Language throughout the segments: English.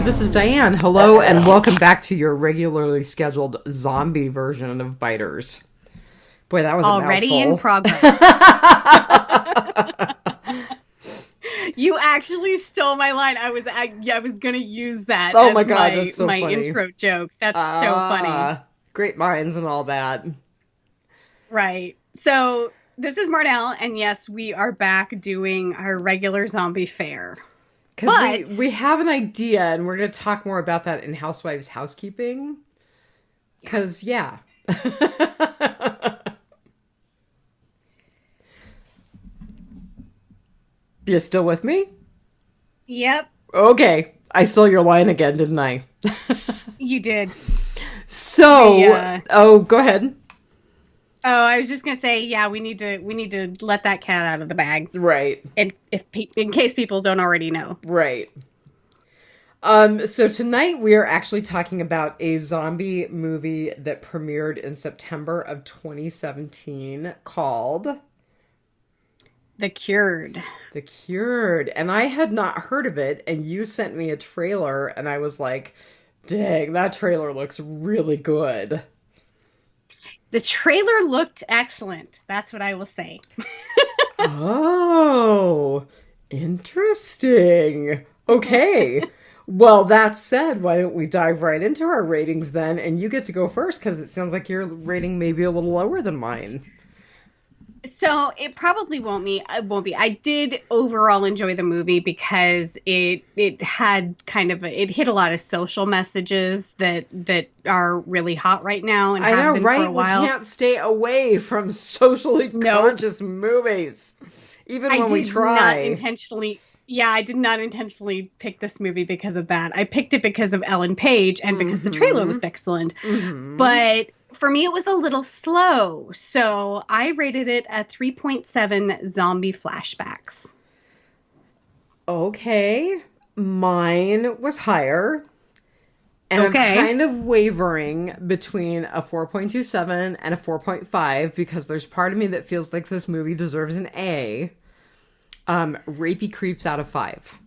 this is Diane. Hello, and welcome back to your regularly scheduled zombie version of Biters. Boy, that was already a mouthful. In progress. You actually stole my line. I was going to use that. Oh my God, that's so my funny. Intro joke. That's so funny. Great minds and all that. Right. So this is Marnell, and yes, we are back doing our regular zombie fare. Because we have an idea, and we're going to talk more about that in Housewives Housekeeping. Because, yeah. You still with me? Yep. Okay. I stole your line again, didn't I? You did. So, go ahead. Oh, I was just gonna say, yeah, we need to let that cat out of the bag, right? And in case people don't already know, right? So tonight we are actually talking about a zombie movie that premiered in September of 2017 called The Cured. The Cured, and I had not heard of it, and you sent me a trailer, and I was like, "Dang, that trailer looks really good." The trailer looked excellent. That's what I will say. Oh, interesting. Okay. Well, that said, why don't we dive right into our ratings then? And you get to go first because it sounds like your rating may be a little lower than mine. So it probably won't be. I did overall enjoy the movie because it had it hit a lot of social messages that are really hot right now and have been for a while. We can't stay away from socially conscious movies, even when we try. I did not intentionally pick this movie because of that. I picked it because of Ellen Page and because the trailer looked excellent. Mm-hmm. But for me, it was a little slow. So I rated it at 3.7 zombie flashbacks. Okay. Mine was higher. And I'm kind of wavering between a 4.27 and a 4.5 because there's part of me that feels like this movie deserves an A. Rapey creeps out of 5.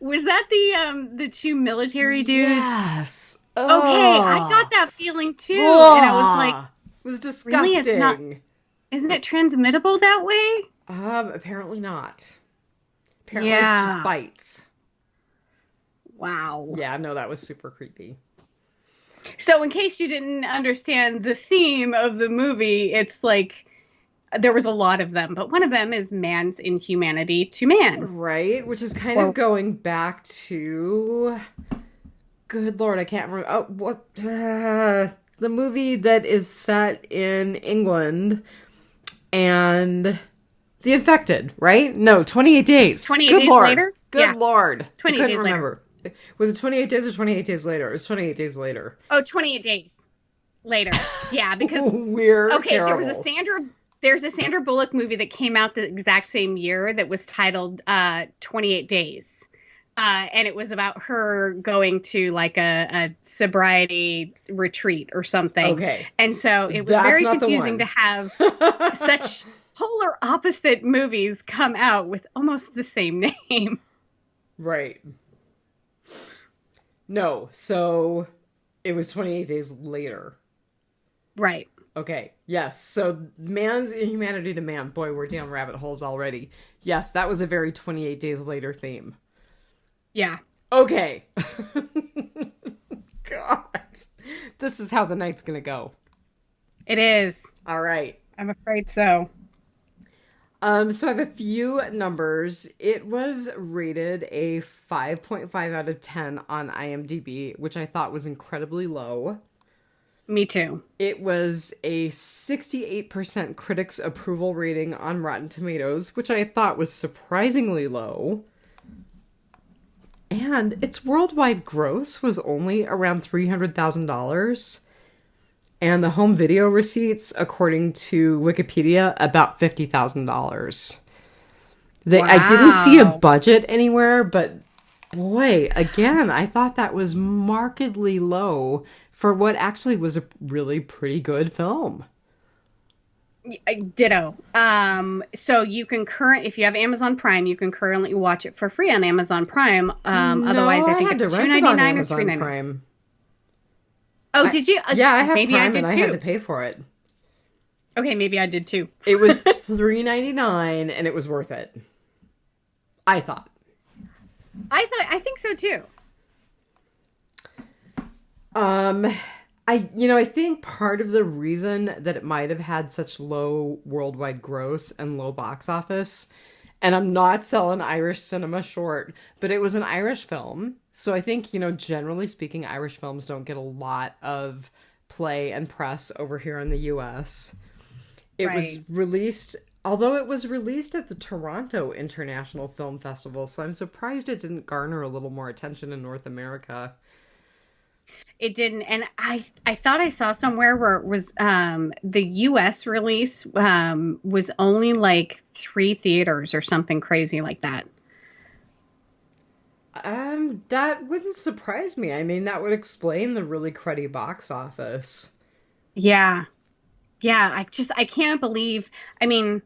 Was that the two military dudes? Yes. Okay, I got that feeling too, and I was like, "It was disgusting." Really, it's not, isn't it transmittable that way? Apparently not. Apparently, it's just bites. Wow. Yeah, no, that was super creepy. So, in case you didn't understand the theme of the movie, it's like there was a lot of them, but one of them is man's inhumanity to man. Right, which is kind of going back to... Good Lord, I can't remember. Oh, what? The movie that is set in England and The Infected, right? No, 28 Days. 28 Days Later? Good Lord. 28 Days Later. Was it 28 Days or 28 Days Later? It was 28 Days Later. Oh, 28 Days Later. Yeah, because... We're terrible. There's a Sandra Bullock movie that came out the exact same year that was titled 28 Days. And it was about her going to like a sobriety retreat or something. Okay. And so it was very confusing to have such polar opposite movies come out with almost the same name. Right. No, so it was 28 Days Later. Right. Okay, yes. So man's inhumanity to man. Boy, we're down rabbit holes already. Yes, that was a very 28 Days Later theme. Yeah. Okay. God. This is how the night's going to go. It is. All right. I'm afraid so. So I have a few numbers. It was rated a 5.5 out of 10 on IMDb, which I thought was incredibly low. Me too. It was a 68% critics approval rating on Rotten Tomatoes, which I thought was surprisingly low. And its worldwide gross was only around $300,000. And the home video receipts, according to Wikipedia, about $50,000. Wow. I didn't see a budget anywhere, but boy, again, I thought that was markedly low for what actually was a really pretty good film. Ditto. So you can if you have Amazon Prime, you can currently watch it for free on Amazon Prime. No, Otherwise, I I think had to it's two rent it ninety on nine or Amazon 3.99. Prime. Oh, did you? Yeah, I have Maybe I Prime did and I too. had to pay for it. Okay, maybe I did too. It was $3.99 and it was worth it. I thought. I think so too. I think part of the reason that it might have had such low worldwide gross and low box office, and I'm not selling Irish cinema short, but it was an Irish film. So I think, generally speaking, Irish films don't get a lot of play and press over here in the US. It was released, although it was released at the Toronto International Film Festival, so I'm surprised it didn't garner a little more attention in North America. It didn't, and I thought I saw somewhere where it was the U.S. release was only like 3 theaters or something crazy like that. That wouldn't surprise me. I mean, that would explain the really cruddy box office. Yeah, yeah. I can't believe. I mean,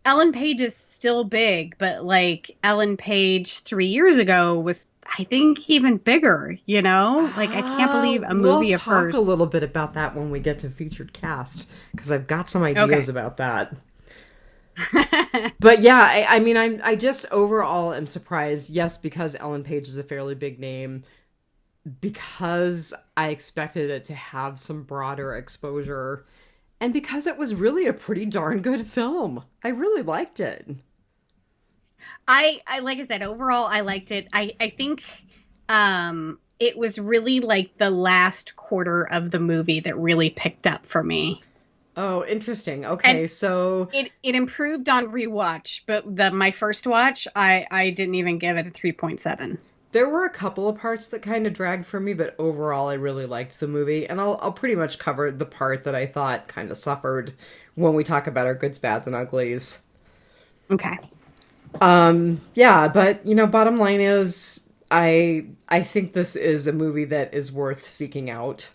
Ellen Page is still big, but like Ellen Page 3 years ago was, I think, even bigger, Like, I can't believe a movie of hers. We'll talk a little bit about that when we get to featured cast, because I've got some ideas about that. But yeah, I mean, I just overall am surprised, yes, because Ellen Page is a fairly big name, because I expected it to have some broader exposure, and because it was really a pretty darn good film. I really liked it. I like I said, overall I liked it. I think it was really like the last quarter of the movie that really picked up for me. Oh, interesting. Okay, and so it improved on rewatch, but my first watch, I didn't even give it a 3.7. There were a couple of parts that kind of dragged for me, but overall I really liked the movie, and I'll pretty much cover the part that I thought kind of suffered when we talk about our goods, bads, and uglies. Okay. Yeah, but bottom line is I think this is a movie that is worth seeking out.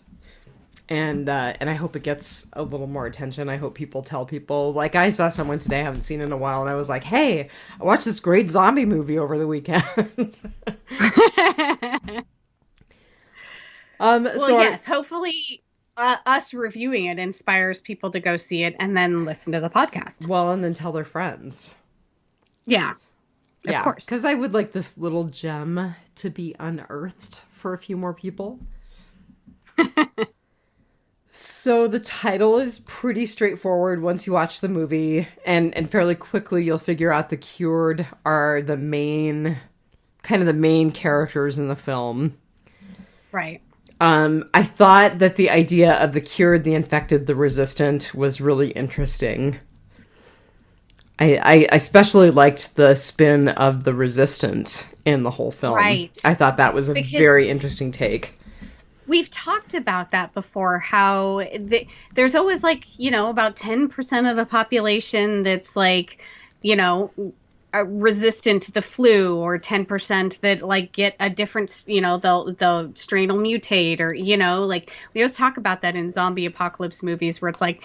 And I hope it gets a little more attention. I hope people tell people. Like, I saw someone today I haven't seen in a while, and I was like, hey, I watched this great zombie movie over the weekend. Yes, hopefully us reviewing it inspires people to go see it and then listen to the podcast. Well, and then tell their friends. Yeah, of course. Because I would like this little gem to be unearthed for a few more people. So the title is pretty straightforward once you watch the movie, and fairly quickly you'll figure out the cured are the main characters in the film. Right. I thought that the idea of the cured, the infected, the resistant was really interesting. I especially liked the spin of the resistant in the whole film. Right. I thought that was a very interesting take. We've talked about that before, how there's always like, about 10% of the population that's like, resistant to the flu, or 10% that like get a different, the strain will mutate, or, like we always talk about that in zombie apocalypse movies where it's like,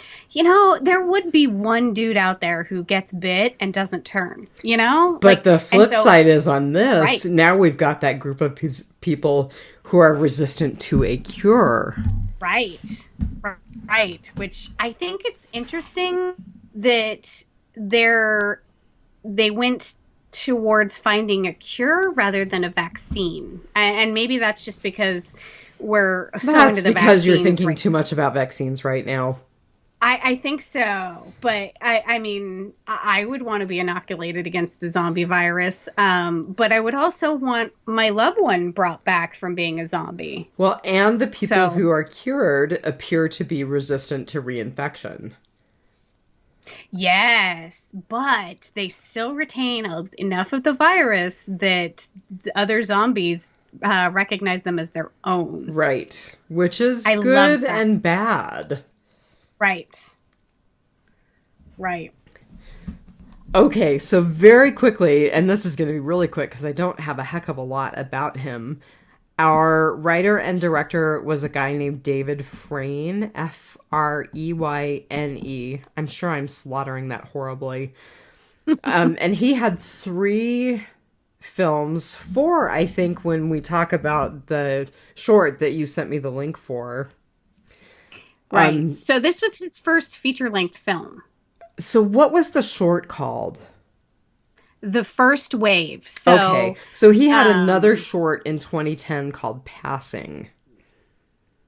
there would be one dude out there who gets bit and doesn't turn, But like, the flip side is on this, now we've got that group of people who are resistant to a cure. Right. Which I think it's interesting that they went towards finding a cure rather than a vaccine. And maybe that's just because we're so into the vaccines. Because you're thinking too much about vaccines right now. I think so. But I mean, I would want to be inoculated against the zombie virus. But I would also want my loved one brought back from being a zombie. Well, and the people who are cured appear to be resistant to reinfection. Yes, but they still retain enough of the virus that other zombies recognize them as their own. Right. Which is good and bad. Right. Okay, so very quickly, and this is going to be really quick because I don't have a heck of a lot about him. Our writer and director was a guy named David Frayne, Freyne. I'm sure I'm slaughtering that horribly. And he had 3 films, 4, I think, when we talk about the short that you sent me the link for. Right. So this was his first feature-length film. So what was the short called? The First Wave. So, okay. So he had another short in 2010 called Passing.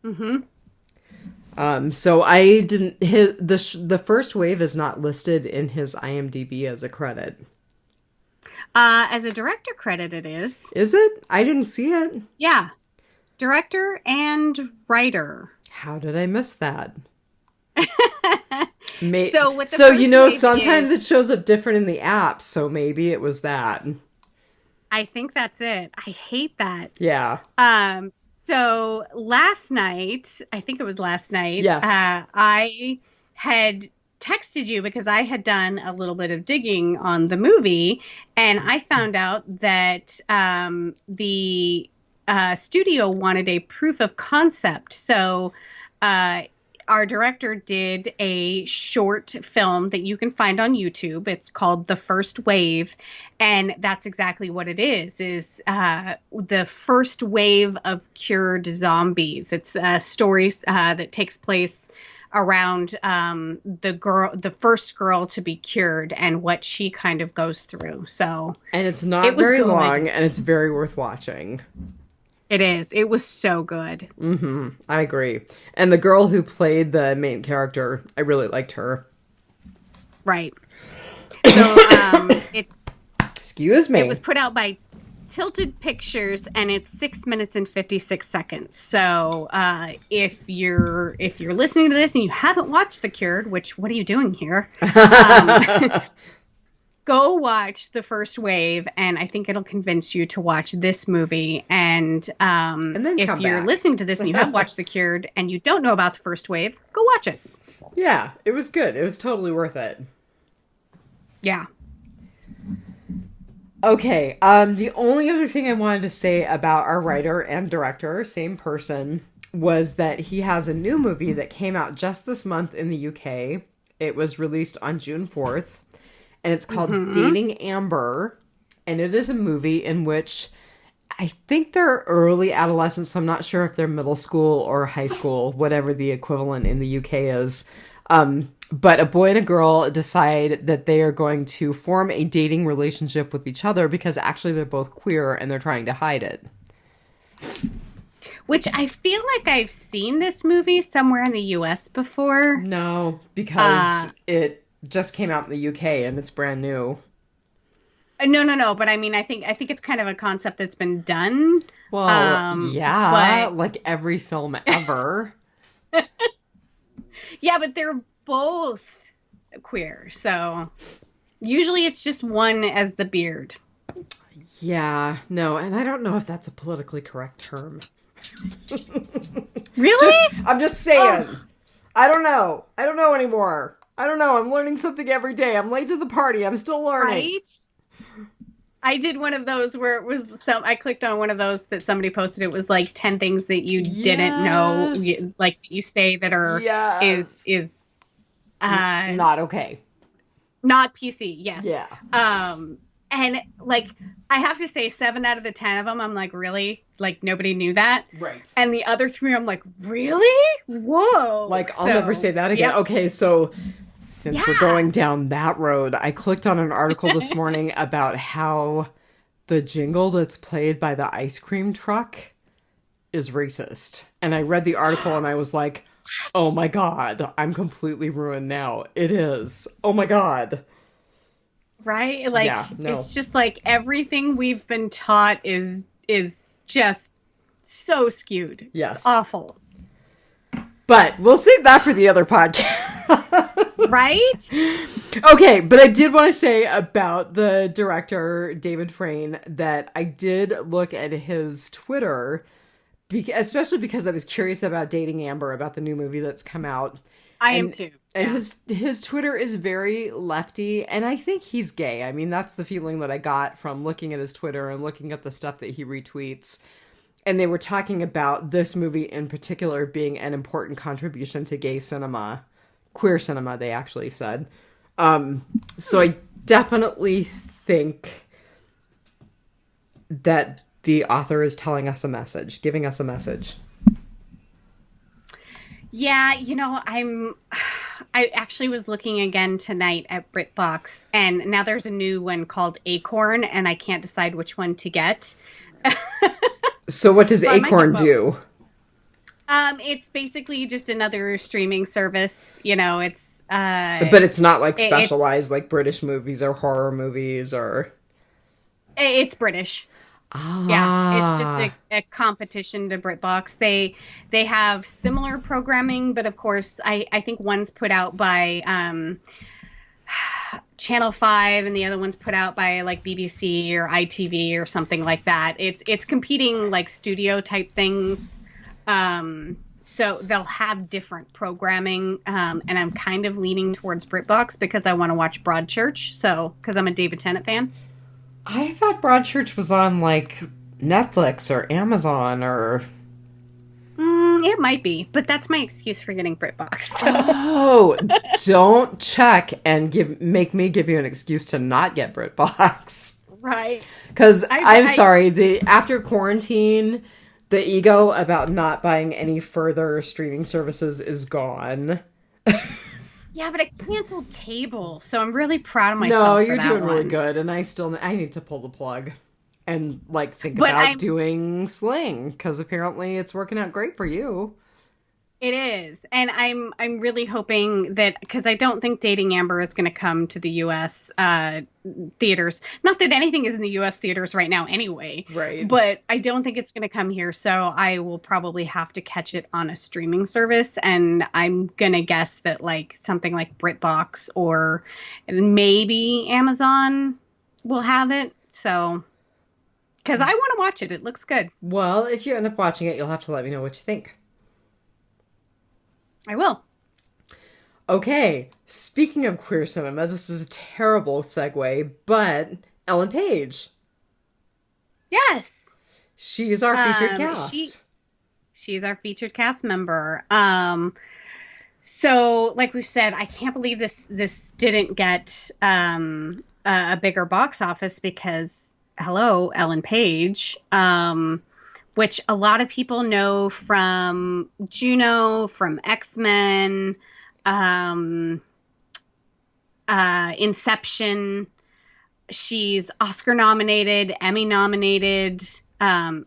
Mm-hmm. So I didn't... The First Wave is not listed in his IMDb as a credit. As a director credit, it is. Is it? I didn't see it. Yeah. Director and writer. How did I miss that? So you know, sometimes it shows up different in the app, so maybe it was that. I think that's it. I hate that. Yeah. So last night, I think it was last night, yes. I had texted you because I had done a little bit of digging on the movie, and I found out that the studio wanted a proof of concept. So our director did a short film that you can find on YouTube. It's called The First Wave, and that's exactly what it is the first wave of cured zombies. It's stories that takes place around the first girl to be cured and what she kind of goes through. So, and it's not very long, and it's very worth watching. It is. It was so good. Mm-hmm. I agree. And the girl who played the main character, I really liked her. Right. So it's... Excuse me. It was put out by Tilted Pictures, and it's 6 minutes and 56 seconds. So if you're listening to this and you haven't watched The Cured, which, what are you doing here? Go watch The First Wave, and I think it'll convince you to watch this movie. And then if you're listening to this and you have watched The Cured and you don't know about The First Wave, go watch it. Yeah, it was good. It was totally worth it. Yeah. Okay, the only other thing I wanted to say about our writer and director, same person, was that he has a new movie that came out just this month in the UK. It was released on June 4th. And it's called Dating Amber. And it is a movie in which I think they're early adolescents. So I'm not sure if they're middle school or high school, whatever the equivalent in the UK is. But a boy and a girl decide that they are going to form a dating relationship with each other because actually they're both queer and they're trying to hide it. Which I feel like I've seen this movie somewhere in the US before. No, because it just came out in the UK and it's brand new. No. But I mean, I think it's kind of a concept that's been done. Well, yeah, but... like every film ever. Yeah, but they're both queer, so usually it's just one as the beard. Yeah, no, and I don't know if that's a politically correct term. Really? I'm just saying. Oh. I don't know anymore. I don't know. I'm learning something every day. I'm late to the party. I'm still learning. Right? I did one of those where it was I clicked on one of those that somebody posted. It was like 10 things that you didn't know, like you say that are is not okay. Not PC. Yes. Yeah. And like I have to say 7 out of the 10 of them I'm like, really? Like nobody knew that? Right. And the other 3 I'm like, really? Whoa. Like I'll never say that again. Yep. Okay, so since we're going down that road, I clicked on an article this morning about how the jingle that's played by the ice cream truck is racist. And I read the article and I was like, oh my God, I'm completely ruined now. It is. Oh my God. Right? Like, It's just like everything we've been taught is just so skewed. Yes. It's awful. But we'll save that for the other podcast. Right? Okay, but I did want to say about the director, David Frayne, that I did look at his Twitter, especially because I was curious about Dating Amber, about the new movie that's come out. I am too. And his Twitter is very lefty, and I think he's gay. I mean, that's the feeling that I got from looking at his Twitter and looking at the stuff that he retweets. And they were talking about this movie in particular being an important contribution to gay cinema, queer cinema, they actually said. So I definitely think that the author is telling us a message, giving us a message. Yeah, I actually was looking again tonight at BritBox, and now there's a new one called Acorn, and I can't decide which one to get. So what does Acorn do? It's basically just another streaming service. It's but it's not like specialized like British movies or horror movies or. It's British. Ah. Yeah, it's just a competition to BritBox. They have similar programming, but of course, I think one's put out by Channel 5 and the other one's put out by like BBC or ITV or something like that. It's competing like studio type things. So they'll have different programming. And I'm kind of leaning towards BritBox because I want to watch Broadchurch. So, because I'm a David Tennant fan. I thought Broadchurch was on like Netflix or Amazon or. It might be, but that's my excuse for getting BritBox. So. Oh, don't check and make me give you an excuse to not get BritBox. Right. Because I'm sorry, after quarantine, the ego about not buying any further streaming services is gone. Yeah, but I canceled cable, so I'm really proud of myself. No, you're doing really good, and I need to pull the plug and like think about doing Sling because apparently it's working out great for you. It is, and I'm really hoping that because I don't think Dating Amber is going to come to the U.S. Theaters. Not that anything is in the U.S. theaters right now, anyway. Right. But I don't think it's going to come here, so I will probably have to catch it on a streaming service, and I'm gonna guess that like something like BritBox or maybe Amazon will have it. So. Because I want to watch it. It looks good. Well, if you end up watching it, you'll have to let me know what you think. I will. Okay, speaking of queer cinema, this is a terrible segue, but Ellen Page. Yes. She's our featured cast. She's our featured cast member. So, like we said, I can't believe this didn't get a bigger box office because... Hello, Ellen Page, which a lot of people know from Juno, from X-Men, Inception. She's Oscar nominated, Emmy nominated.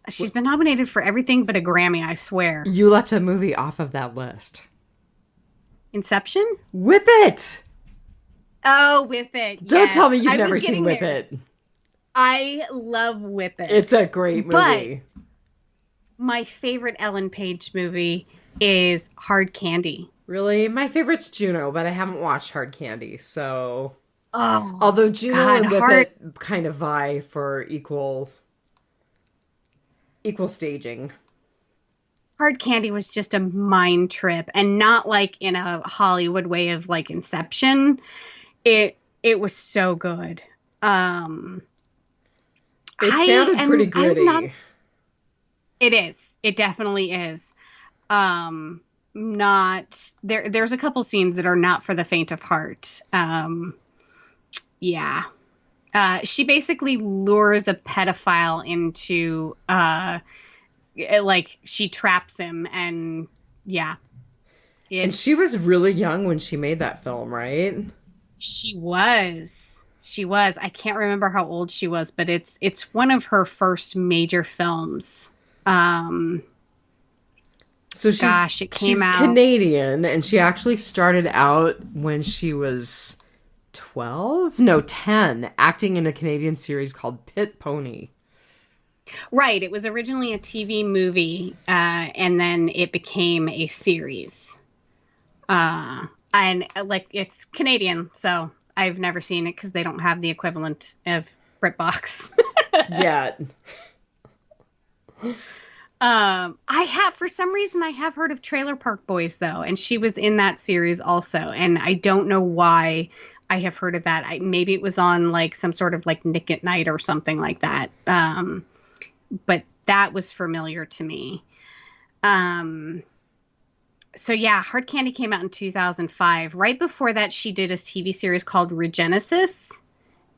She's been nominated for everything but a Grammy, I swear. You left a movie off of that list. Inception? Whip It! Oh, Whip It. Don't tell me you've never seen Whip It. I love Whip It. It's a great movie. But my favorite Ellen Page movie is Hard Candy. Really? My favorite's Juno, but I haven't watched Hard Candy, so... Although Juno and Whip It kind of vie for equal staging. Hard Candy was just a mind trip, and not like in a Hollywood way of like Inception. It was so good. It sounded pretty gritty. It is. It definitely is. There's a couple scenes that are not for the faint of heart. Yeah. She basically lures a pedophile into, like she traps him and yeah. And she was really young when she made that film, right? She was. I can't remember how old she was, but it's one of her first major films. So it came out. She's Canadian, and she actually started out when she was 10, acting in a Canadian series called Pit Pony. Right. It was originally a TV movie, and then it became a series. And like it's Canadian, so I've never seen it because they don't have the equivalent of BritBox yet. For some reason I have heard of Trailer Park Boys though, and she was in that series also, and I don't know why I have heard of that. Maybe it was on like some sort of like Nick at Night or something like that. But that was familiar to me. So yeah, Hard Candy came out in 2005. Right before that, she did a TV series called Regenesis,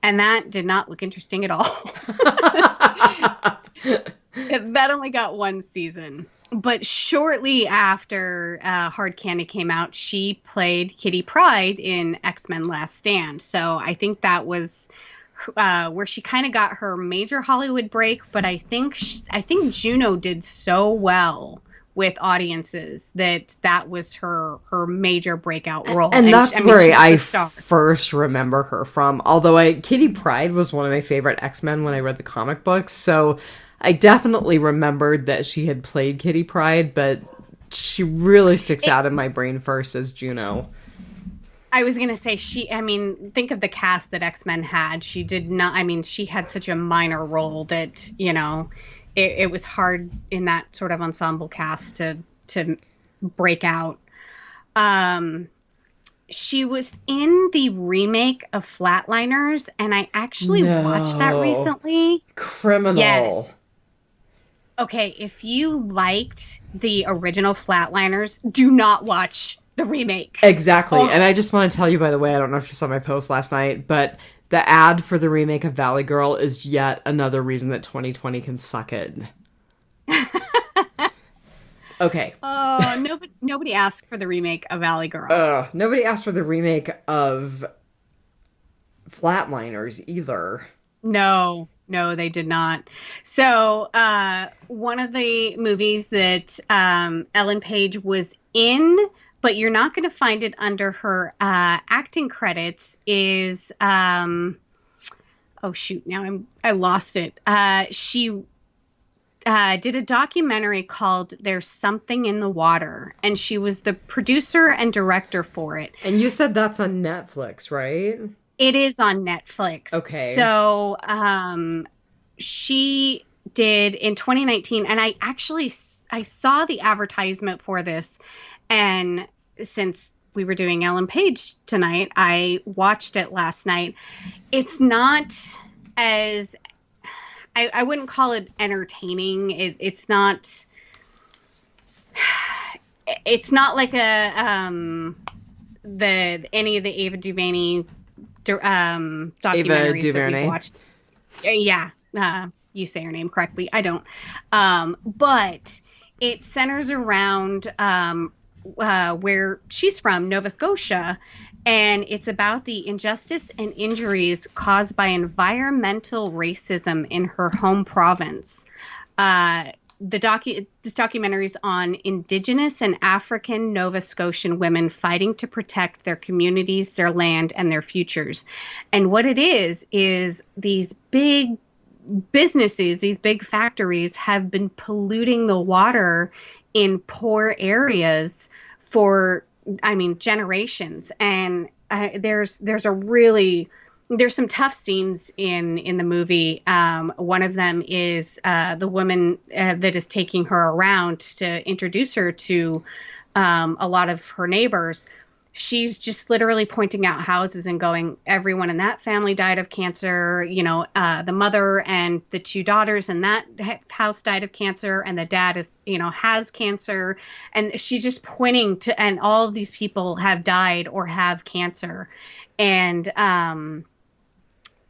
and that did not look interesting at all. That only got one season. But shortly after Hard Candy came out, she played Kitty Pryde in X-Men Last Stand. So I think that was where she kind of got her major Hollywood break. But I think Juno did so well with audiences that was her major breakout role. And that's where I first remember her from. Although Kitty Pryde was one of my favorite X-Men when I read the comic books. So I definitely remembered that she had played Kitty Pryde, but she really sticks out in my brain first as Juno. I was going to say, think of the cast that X-Men had. She had such a minor role that, it was hard in that sort of ensemble cast to break out. She was in the remake of Flatliners, and I actually watched that recently. Criminal. Yes. Okay, if you liked the original Flatliners, do not watch the remake. Exactly. Oh. And I just want to tell you, by the way, I don't know if you saw my post last night, but the ad for the remake of Valley Girl is yet another reason that 2020 can suck it. Okay. Oh, nobody asked for the remake of Valley Girl. Nobody asked for the remake of Flatliners either. No, they did not. So, one of the movies that Ellen Page was in, but you're not going to find it under her acting credits, is oh shoot, now I lost it. She did a documentary called "There's Something in the Water," and she was the producer and director for it. And you said that's on Netflix, right? It is on Netflix. Okay. So, she did in 2019, and I saw the advertisement for this, and since we were doing Ellen Page tonight, I watched it last night. It's not as I wouldn't call it entertaining. It's not like any of the Ava DuVernay documentaries that we watched. Yeah, you say her name correctly. I don't. But it centers around where she's from, Nova Scotia, and it's about the injustice and injuries caused by environmental racism in her home province. This documentary is on Indigenous and African Nova Scotian women fighting to protect their communities, their land, and their futures. And what it is these big businesses, these big factories have been polluting the water in poor areas for, generations. And there's some tough scenes in the movie. One of them is the woman that is taking her around to introduce her to a lot of her neighbors. She's just literally pointing out houses and going, everyone in that family died of cancer. The mother and the two daughters in that house died of cancer, and the dad is, has cancer. And she's just pointing to, and all of these people have died or have cancer. And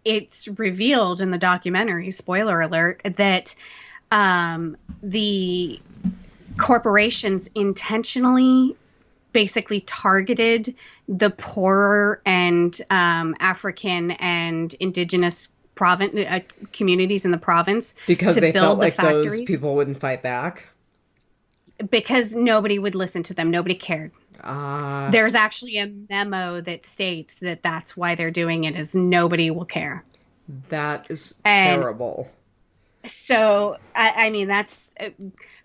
it's revealed in the documentary, spoiler alert, that the corporations intentionally basically targeted the poorer and African and Indigenous communities in the province because they felt like those people wouldn't fight back. Because nobody would listen to them. Nobody cared. There's actually a memo that states that that's why they're doing it, is nobody will care. That is terrible. So, that's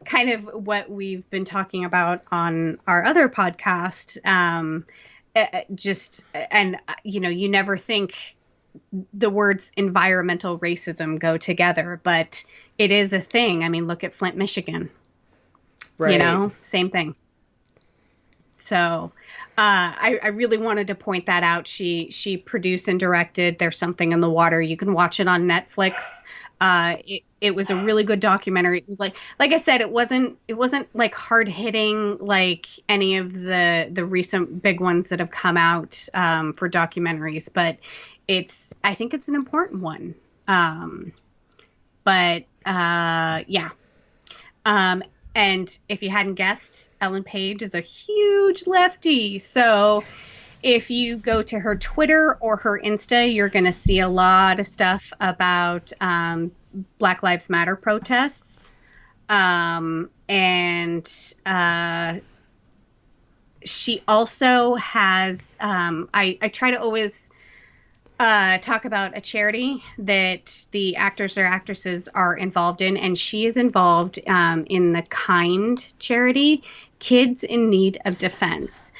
kind of what we've been talking about on our other podcast. You never think the words environmental racism go together, but it is a thing. Look at Flint, Michigan. Right. Same thing. So I really wanted to point that out. She produced and directed There's Something in the Water. You can watch it on Netflix. It was a really good documentary. It was like I said, it wasn't like hard hitting like any of the recent big ones that have come out for documentaries, but I think it's an important one. But yeah. And if you hadn't guessed, Ellen Page is a huge lefty. So if you go to her Twitter or her Insta, you're going to see a lot of stuff about Black Lives Matter protests. And she also has, I try to always talk about a charity that the actors or actresses are involved in, and she is involved in the KIND charity, Kids in Need of Defense.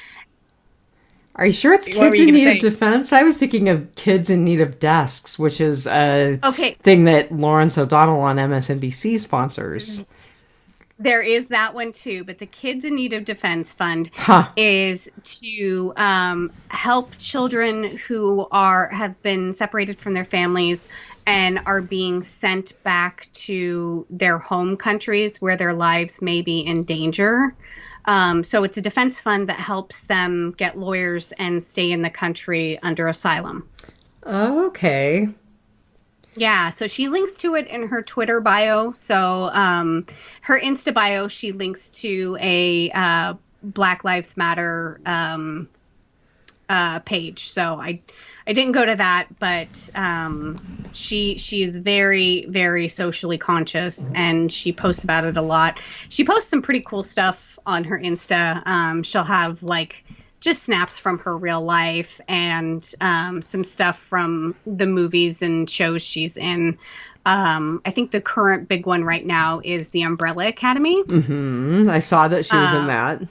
Are you sure it's Kids in Need of Defense? I was thinking of Kids in Need of Desks, which is a thing that Lawrence O'Donnell on MSNBC sponsors. There is that one too, but the Kids in Need of Defense Fund is to help children who have been separated from their families and are being sent back to their home countries where their lives may be in danger. So it's a defense fund that helps them get lawyers and stay in the country under asylum. Okay. Yeah, so she links to it in her Twitter bio. So her Insta bio, she links to a Black Lives Matter page. So I didn't go to that, but she's very, very socially conscious, and she posts about it a lot. She posts some pretty cool stuff on her Insta. She'll have like just snaps from her real life and some stuff from the movies and shows she's in. I think the current big one right now is The Umbrella Academy. Mm-hmm. I saw that she was in that.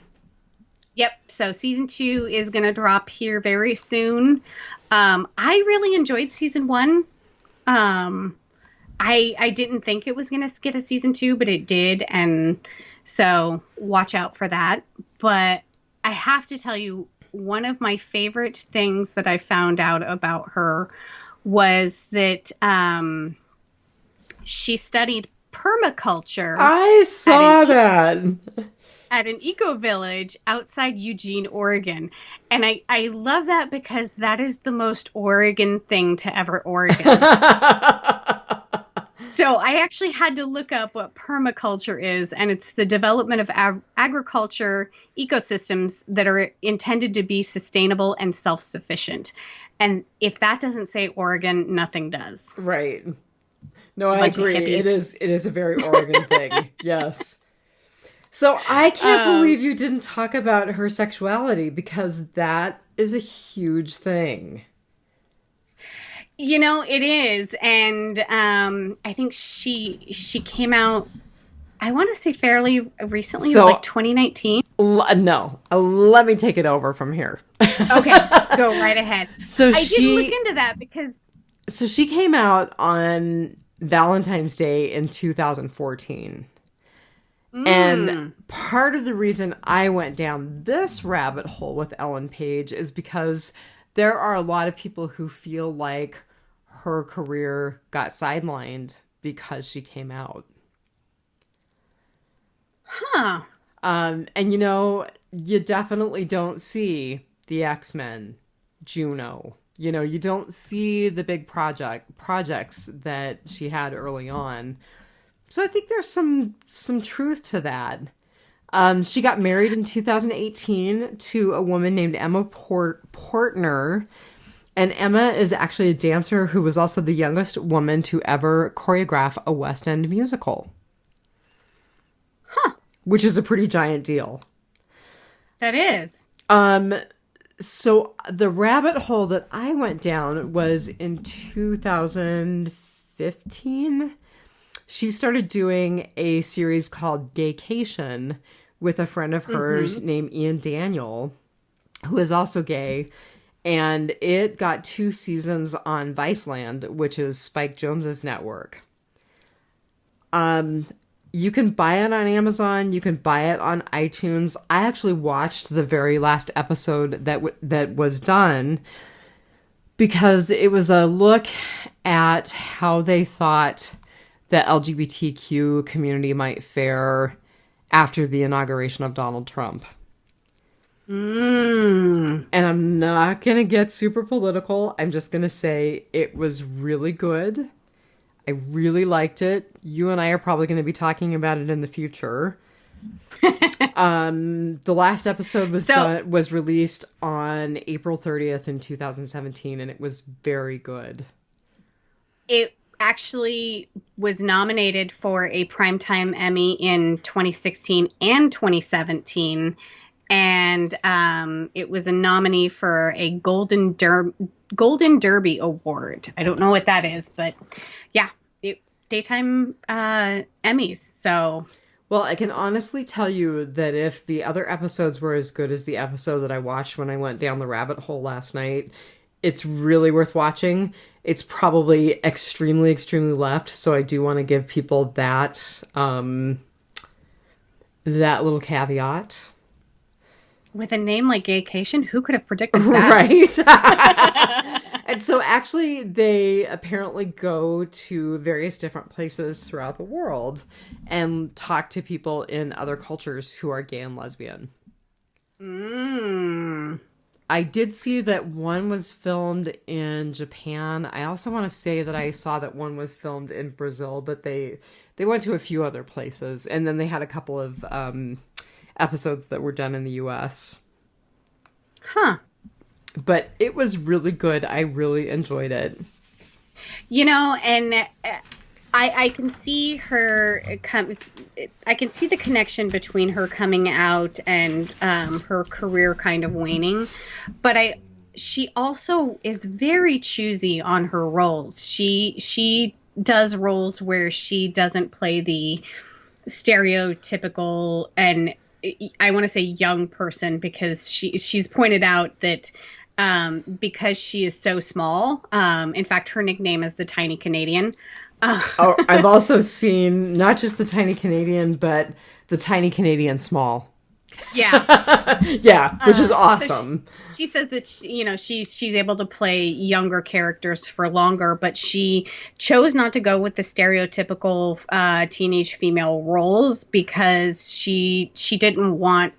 Yep. So season 2 is going to drop here very soon. I really enjoyed season 1. I didn't think it was going to get a season 2, but it did. And so watch out for that. But I have to tell you, one of my favorite things that I found out about her was that she studied permaculture. I saw that. At an eco-village outside Eugene, Oregon. And I love that because that is the most Oregon thing to ever Oregon. So I actually had to look up what permaculture is, and it's the development of agriculture ecosystems that are intended to be sustainable and self-sufficient. And if that doesn't say Oregon, nothing does. Right. No, I agree. It is a very Oregon thing. Yes. So I can't believe you didn't talk about her sexuality, because that is a huge thing. You know, it is. And I think she came out, I want to say fairly recently, so, like 2019. No, let me take it over from here. Okay, go right ahead. So I did look into that because... So she came out on Valentine's Day in 2014. And part of the reason I went down this rabbit hole with Ellen Page is because there are a lot of people who feel like her career got sidelined because she came out. Huh. And you know, you definitely don't see the X-Men, Juno. You know, you don't see the big projects that she had early on. So I think there's some truth to that. She got married in 2018 to a woman named Emma Portner. And Emma is actually a dancer who was also the youngest woman to ever choreograph a West End musical. Huh. Which is a pretty giant deal. That is. So the rabbit hole that I went down was in 2015. She started doing a series called Gaycation with a friend of hers named Ian Daniel, who is also gay. And it got 2 seasons on Viceland, which is Spike Jonze's network. You can buy it on Amazon. You can buy it on iTunes. I actually watched the very last episode that was done because it was a look at how they thought the LGBTQ community might fare after the inauguration of Donald Trump. And I'm not going to get super political. I'm just going to say it was really good. I really liked it. You and I are probably going to be talking about it in the future. The last episode was released on April 30th in 2017, and it was very good. It actually was nominated for a Primetime Emmy in 2016 and 2017. And it was a nominee for a Golden Derby Award. I don't know what that is, but yeah, daytime Emmys. So, well, I can honestly tell you that if the other episodes were as good as the episode that I watched when I went down the rabbit hole last night, it's really worth watching. It's probably extremely, extremely left, so I do want to give people that little caveat. With a name like Gaycation, who could have predicted that? Right. And so actually they apparently go to various different places throughout the world and talk to people in other cultures who are gay and lesbian. I did see that one was filmed in Japan. I also want to say that I saw that one was filmed in Brazil, but they went to a few other places. And then they had a couple of episodes that were done in the US. Huh. But it was really good. I really enjoyed it. And I can see her I can see the connection between her coming out and her career kind of waning. But she also is very choosy on her roles. She does roles where she doesn't play the stereotypical, and I want to say young person, because she's pointed out that because she is so small, in fact, her nickname is the Tiny Canadian. I've also seen not just the Tiny Canadian, but the Tiny Canadian Small. Yeah. Yeah, which is awesome. So she says that she's able to play younger characters for longer, but she chose not to go with the stereotypical teenage female roles because she didn't want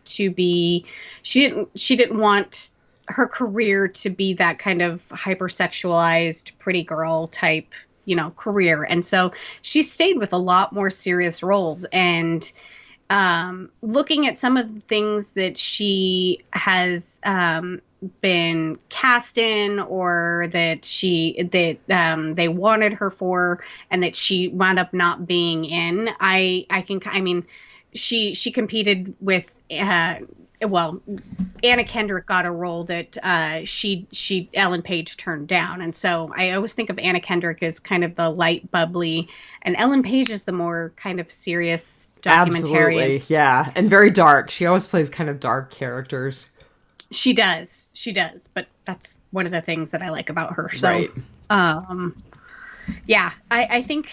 her career to be that kind of hypersexualized pretty girl type, career. And so she stayed with a lot more serious roles. And looking at some of the things that she has been cast in, or that they wanted her for, and that she wound up not being in, she competed with Anna Kendrick got a role that Ellen Page turned down. And so I always think of Anna Kendrick as kind of the light, bubbly, and Ellen Page is the more kind of serious documentarian. Absolutely, yeah. And very dark. She always plays kind of dark characters. She does. But that's one of the things that I like about her. So, right. Yeah, I think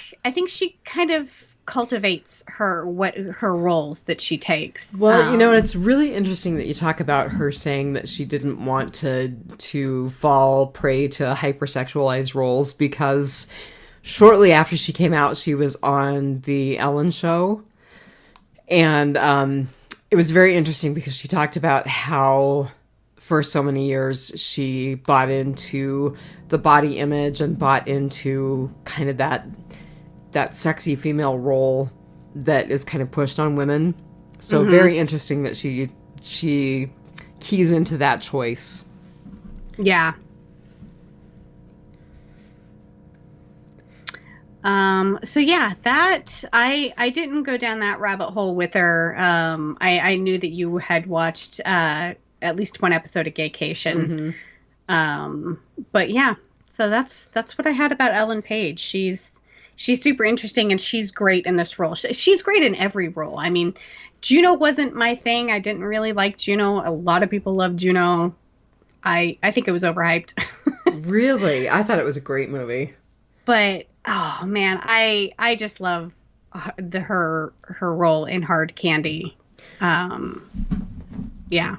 she kind of cultivates her roles that she takes. Well, it's really interesting that you talk about her saying that she didn't want to fall prey to hypersexualized roles, because shortly after she came out, she was on the Ellen Show, and it was very interesting because she talked about how for so many years she bought into the body image and bought into kind of that sexy female role that is kind of pushed on women. So very interesting that she keys into that choice. Yeah. So yeah, that I didn't go down that rabbit hole with her. I knew that you had watched at least one episode of Gaycation. But yeah, so that's what I had about Ellen Page. She's super interesting, and she's great in this role. She's great in every role. I mean, Juno wasn't my thing. I didn't really like Juno. A lot of people love Juno. I think it was overhyped. Really? I thought it was a great movie. But, oh man, I just love her role in Hard Candy. Yeah.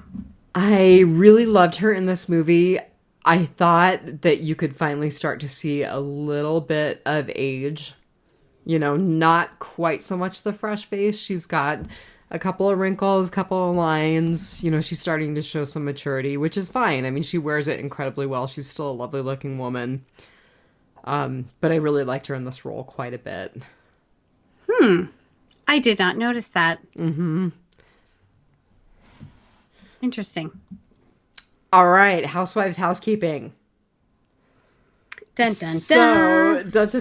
I really loved her in this movie. I thought that you could finally start to see a little bit of age You know, not quite so much the fresh face. She's got a couple of wrinkles, a couple of lines. You know, she's starting to show some maturity, which is fine. I mean, she wears it incredibly well. She's still a lovely looking woman. But I really liked her in this role quite a bit. I did not notice that. Mm-hmm. Interesting. All right, Housewives housekeeping. Dun, dun, dun.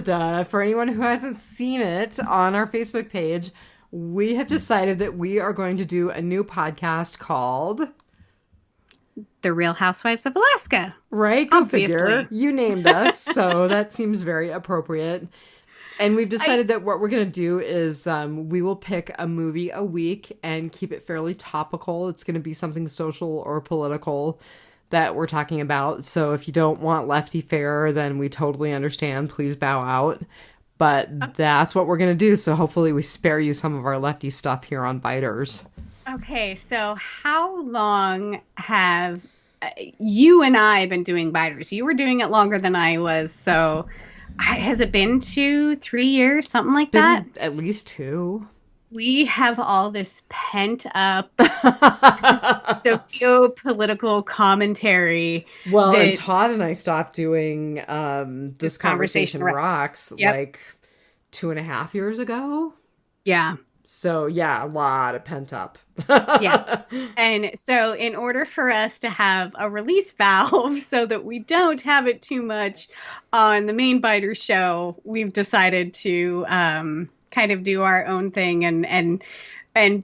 So, for anyone who hasn't seen it on our Facebook page, we have decided that we are going to do a new podcast called The Real Housewives of Alaska. Right? Go figure. You named us, so that seems very appropriate. And we've decided that what we're going to do is we will pick a movie a week and keep it fairly topical. It's going to be something social or political that we're talking about. So if you don't want lefty fare, then we totally understand. Please bow out. But that's what we're going to do. So hopefully we spare you some of our lefty stuff here on Biters. Okay, so how long have you and I been doing Biters? You were doing it longer than I was. So has it been 2-3 years, something like that? At least 2. We have all this pent up socio-political commentary. Well, and Todd and I stopped doing This Conversation Rocks like 2.5 years ago. Yeah. So, yeah, a lot of pent up. Yeah. And so in order for us to have a release valve so that we don't have it too much on the main Biter show, we've decided to kind of do our own thing and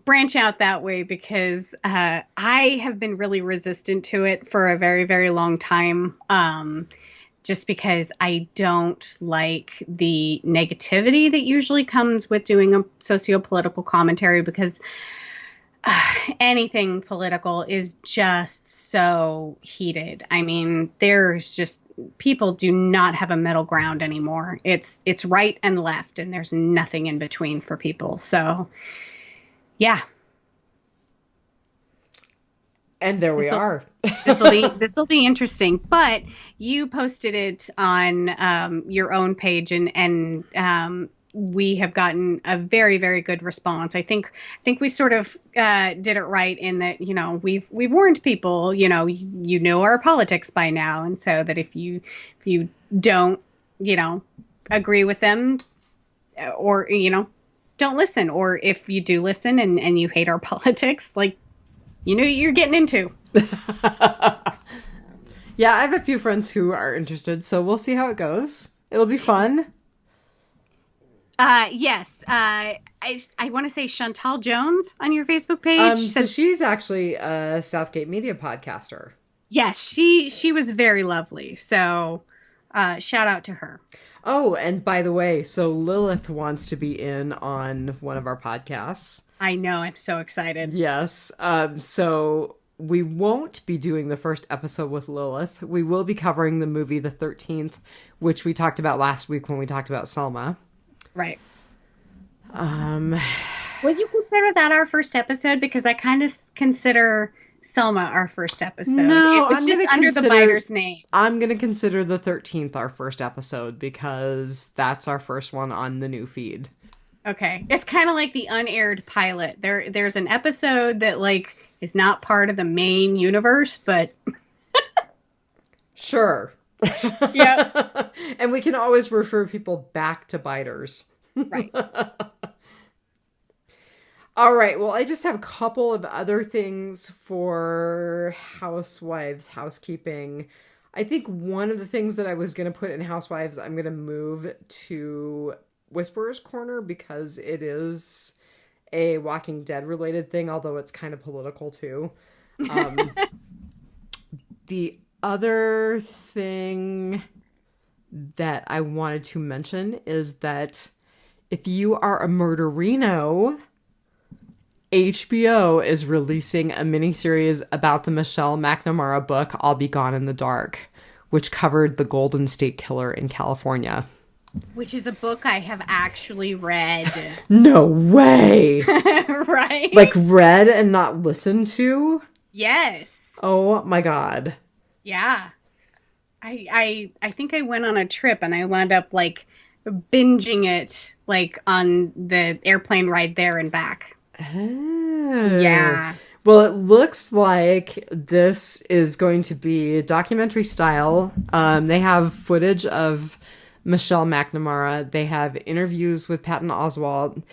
branch out that way because I have been really resistant to it for a very, very long time. Just because I don't like the negativity that usually comes with doing a socio-political commentary because anything political is just so heated. I mean, there's just people do not have a middle ground anymore. It's right and left, and there's nothing in between for people. So, yeah. And there we are. This will be interesting. But you posted it on your own page, and we have gotten a very, very good response. I think we sort of did it right in that, you know, we've warned people, you know our politics by now, and so that if you don't, you know, agree with them, or don't listen, or if you do listen and you hate our politics, like, you know what you're getting into. Yeah, I have a few friends who are interested, so we'll see how it goes. It'll be fun. Yes. I want to say Chantal Jones on your Facebook page. So she's actually a Southgate Media podcaster. Yes, she was very lovely. So shout out to her. Oh, and by the way, so Lilith wants to be in on one of our podcasts. I know. I'm so excited. Yes. So we won't be doing the first episode with Lilith. We will be covering the movie The 13th, which we talked about last week when we talked about Selma. Right. Would you consider that our first episode? Because I kind of consider Selma our first episode. No, it was just under the Biter's name. I'm going to consider The 13th our first episode because that's our first one on the new feed. Okay. It's kind of like the unaired pilot. There's an episode that like is not part of the main universe, but sure. Yeah. And we can always refer people back to Biters. Right. All right. Well, I just have a couple of other things for Housewives housekeeping. I think one of the things that I was going to put in Housewives, I'm going to move to Whisperer's Corner because it is a Walking Dead related thing, although it's kind of political too. The other thing that I wanted to mention is that if you are a murderino, HBO is releasing a miniseries about the Michelle McNamara book, I'll Be Gone in the Dark, which covered the Golden State Killer in California. Which is a book I have actually read. No way! Right? Like read and not listened to? Yes. Oh my god. Yeah. I think I went on a trip and I wound up like binging it like on the airplane ride there and back. Oh. Yeah. Well, it looks like this is going to be documentary style. They have footage of Michelle McNamara. They have interviews with Patton Oswalt.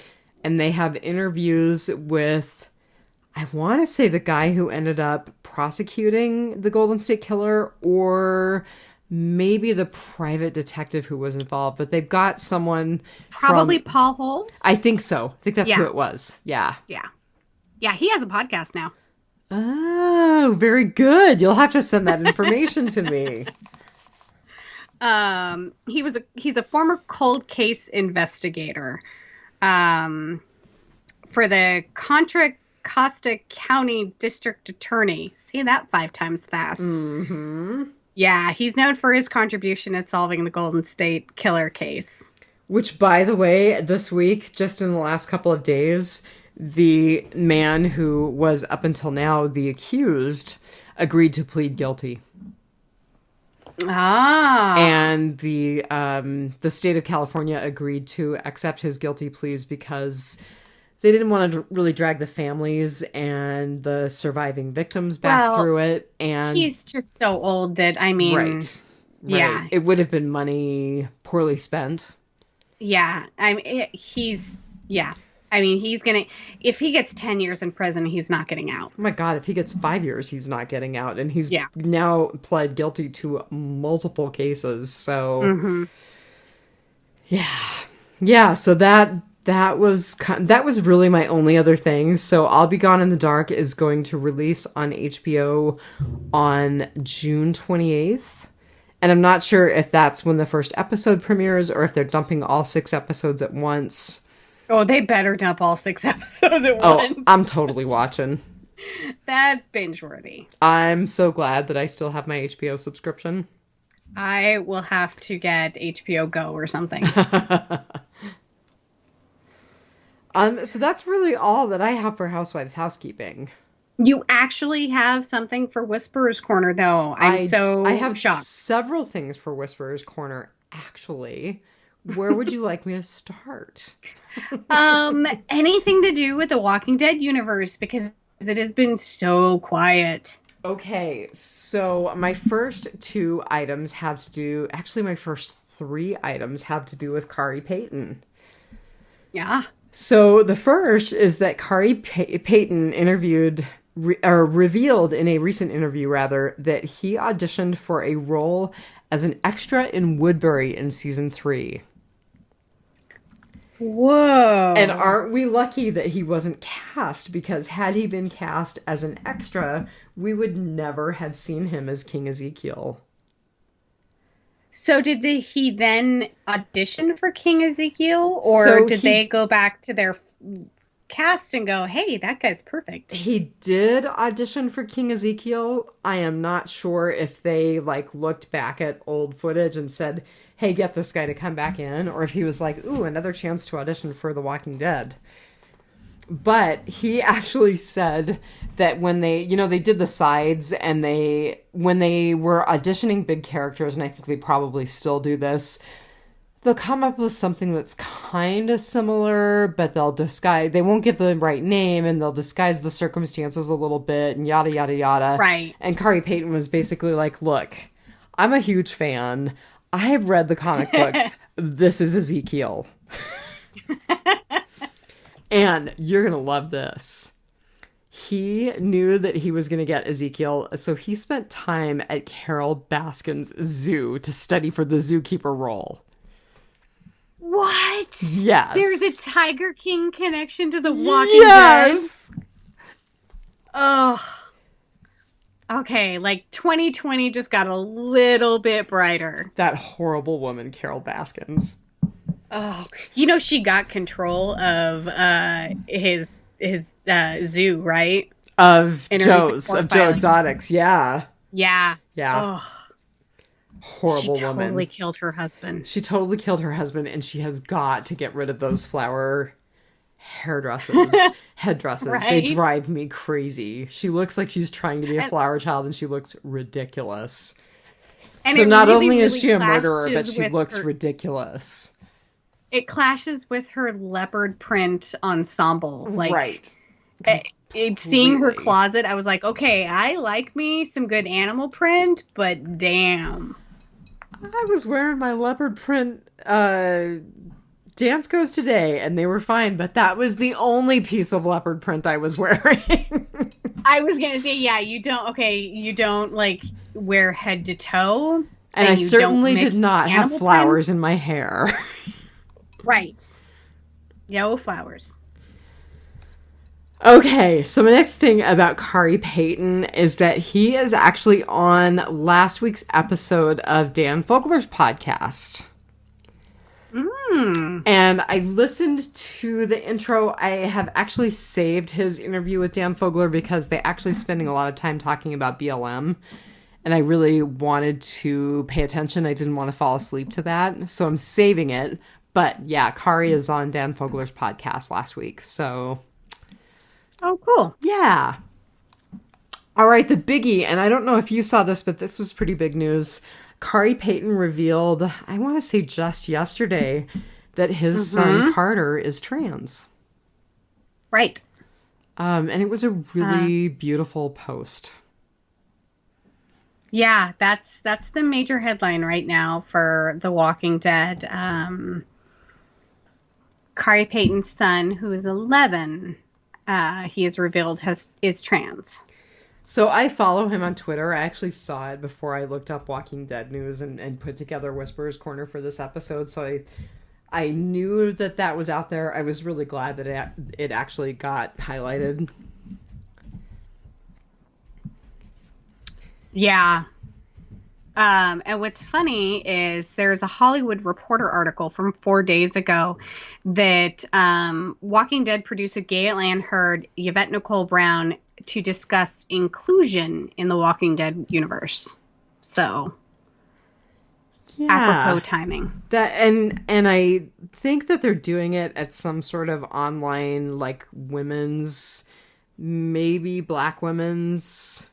And they have interviews with, I want to say, the guy who ended up prosecuting the Golden State Killer, or maybe the private detective who was involved. But they've got someone Probably Paul Holes. I think so. I think that's who it was. Yeah. Yeah. Yeah, he has a podcast now. Oh, very good. You'll have to send that information to me. He's a former cold case investigator for the Contra Costa County District Attorney. See that 5 times fast. Mm-hmm. Yeah, he's known for his contribution at solving the Golden State Killer case. Which, by the way, this week, just in the last couple of days, the man who was up until now the accused agreed to plead guilty. Ah. And the state of California agreed to accept his guilty pleas because they didn't want to really drag the families and the surviving victims back through it. And he's just so old that, I mean... Right. Yeah. It would have been money poorly spent. Yeah. I mean, he's going to... If he gets 10 years in prison, he's not getting out. Oh my God, if he gets 5 years, he's not getting out. And he's now pled guilty to multiple cases. So, yeah. So that was really my only other thing. So I'll Be Gone in the Dark is going to release on HBO on June 28th. And I'm not sure if that's when the first episode premieres or if they're dumping all 6 episodes at once. Oh, they better dump all 6 episodes at once. Oh, I'm totally watching. That's binge-worthy. I'm so glad that I still have my HBO subscription. I will have to get HBO Go or something. So that's really all that I have for Housewives housekeeping. You actually have something for Whisperer's Corner, though. I have shocked. Several things for Whisperer's Corner, actually. Where would you like me to start? Anything to do with the Walking Dead universe, because it has been so quiet. Okay, so my first 2 items have to do... Actually, my first 3 items have to do with Kari Payton. Yeah. So the first is that Kari Payton revealed in a recent interview, that he auditioned for a role as an extra in Woodbury in season 3. Whoa. And aren't we lucky that he wasn't cast? Because had he been cast as an extra, we would never have seen him as King Ezekiel. So did he then audition for King Ezekiel? Or did they go back to their cast and go, hey, that guy's perfect? He did audition for King Ezekiel. I am not sure if they looked back at old footage and said, hey, get this guy to come back in, or if he was like, ooh, another chance to audition for The Walking Dead. But he actually said that when they did the sides, and when they were auditioning big characters, and I think they probably still do this, they'll come up with something that's kind of similar, but they won't give the right name, and they'll disguise the circumstances a little bit, and yada, yada, yada. Right. And Kari Payton was basically like, look, I'm a huge fan. I have read the comic books. This is Ezekiel. And you're going to love this. He knew that he was going to get Ezekiel, so he spent time at Carol Baskin's zoo to study for the zookeeper role. What? Yes. There's a Tiger King connection to The Walking Dead? Oh. Okay, 2020 just got a little bit brighter. That horrible woman, Carol Baskins. Oh, she got control of his zoo, right? Of Joe Exotics, yeah. Yeah. Yeah. Oh. Horrible woman. She totally killed her husband. She totally killed her husband, and she has got to get rid of those flower headdresses. Right? They drive me crazy. She looks like she's trying to be a flower child, and she looks ridiculous. And so not only is she a murderer, but she looks ridiculous. it clashes with her leopard print ensemble. Like, right. Seeing her closet, I was like, okay, I like me some good animal print, but damn. I was wearing my leopard print dance goes today, and they were fine, but that was the only piece of leopard print I was wearing. I was gonna say, yeah, you don't like wear head to toe, and I certainly did not have flowers prints in my hair. Right. No flowers. Okay, so the next thing about Khary Payton is that he is actually on last week's episode of Dan Fogler's podcast. And I listened to the intro. I have actually saved his interview with Dan Fogler because they're actually spending a lot of time talking about BLM. And I really wanted to pay attention. I didn't want to fall asleep to that. So I'm saving it. But yeah, Khary is on Dan Fogler's podcast last week. So... oh, cool. Yeah. All right, the biggie, and I don't know if you saw this, but this was pretty big news. Khary Payton revealed, I want to say just yesterday, that his son Carter is trans. Right. And it was a really beautiful post. Yeah, that's the major headline right now for The Walking Dead. Khary Payton's son, who is 11, he is revealed is trans. So I follow him on Twitter. I actually saw it before I looked up Walking Dead news and put together Whisperer's Corner for this episode. So I knew that was out there. I was really glad that it actually got highlighted. Yeah. And what's funny is there's a Hollywood Reporter article from 4 days ago that Walking Dead producer Galen heard Yvette Nicole Brown to discuss inclusion in the Walking Dead universe. So, yeah, apropos timing. That and I think that they're doing it at some sort of online, like, women's, maybe Black women's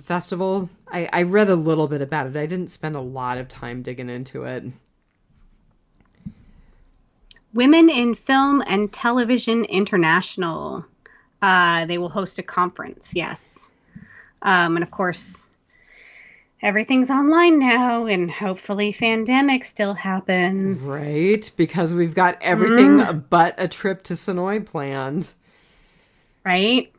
festival. I read a little bit about it. I didn't spend a lot of time digging into it. Women in Film and Television International. They will host a conference, yes. And of course, everything's online now, and hopefully Fandemic still happens. Right, because we've got everything but a trip to Sonoy planned. Right?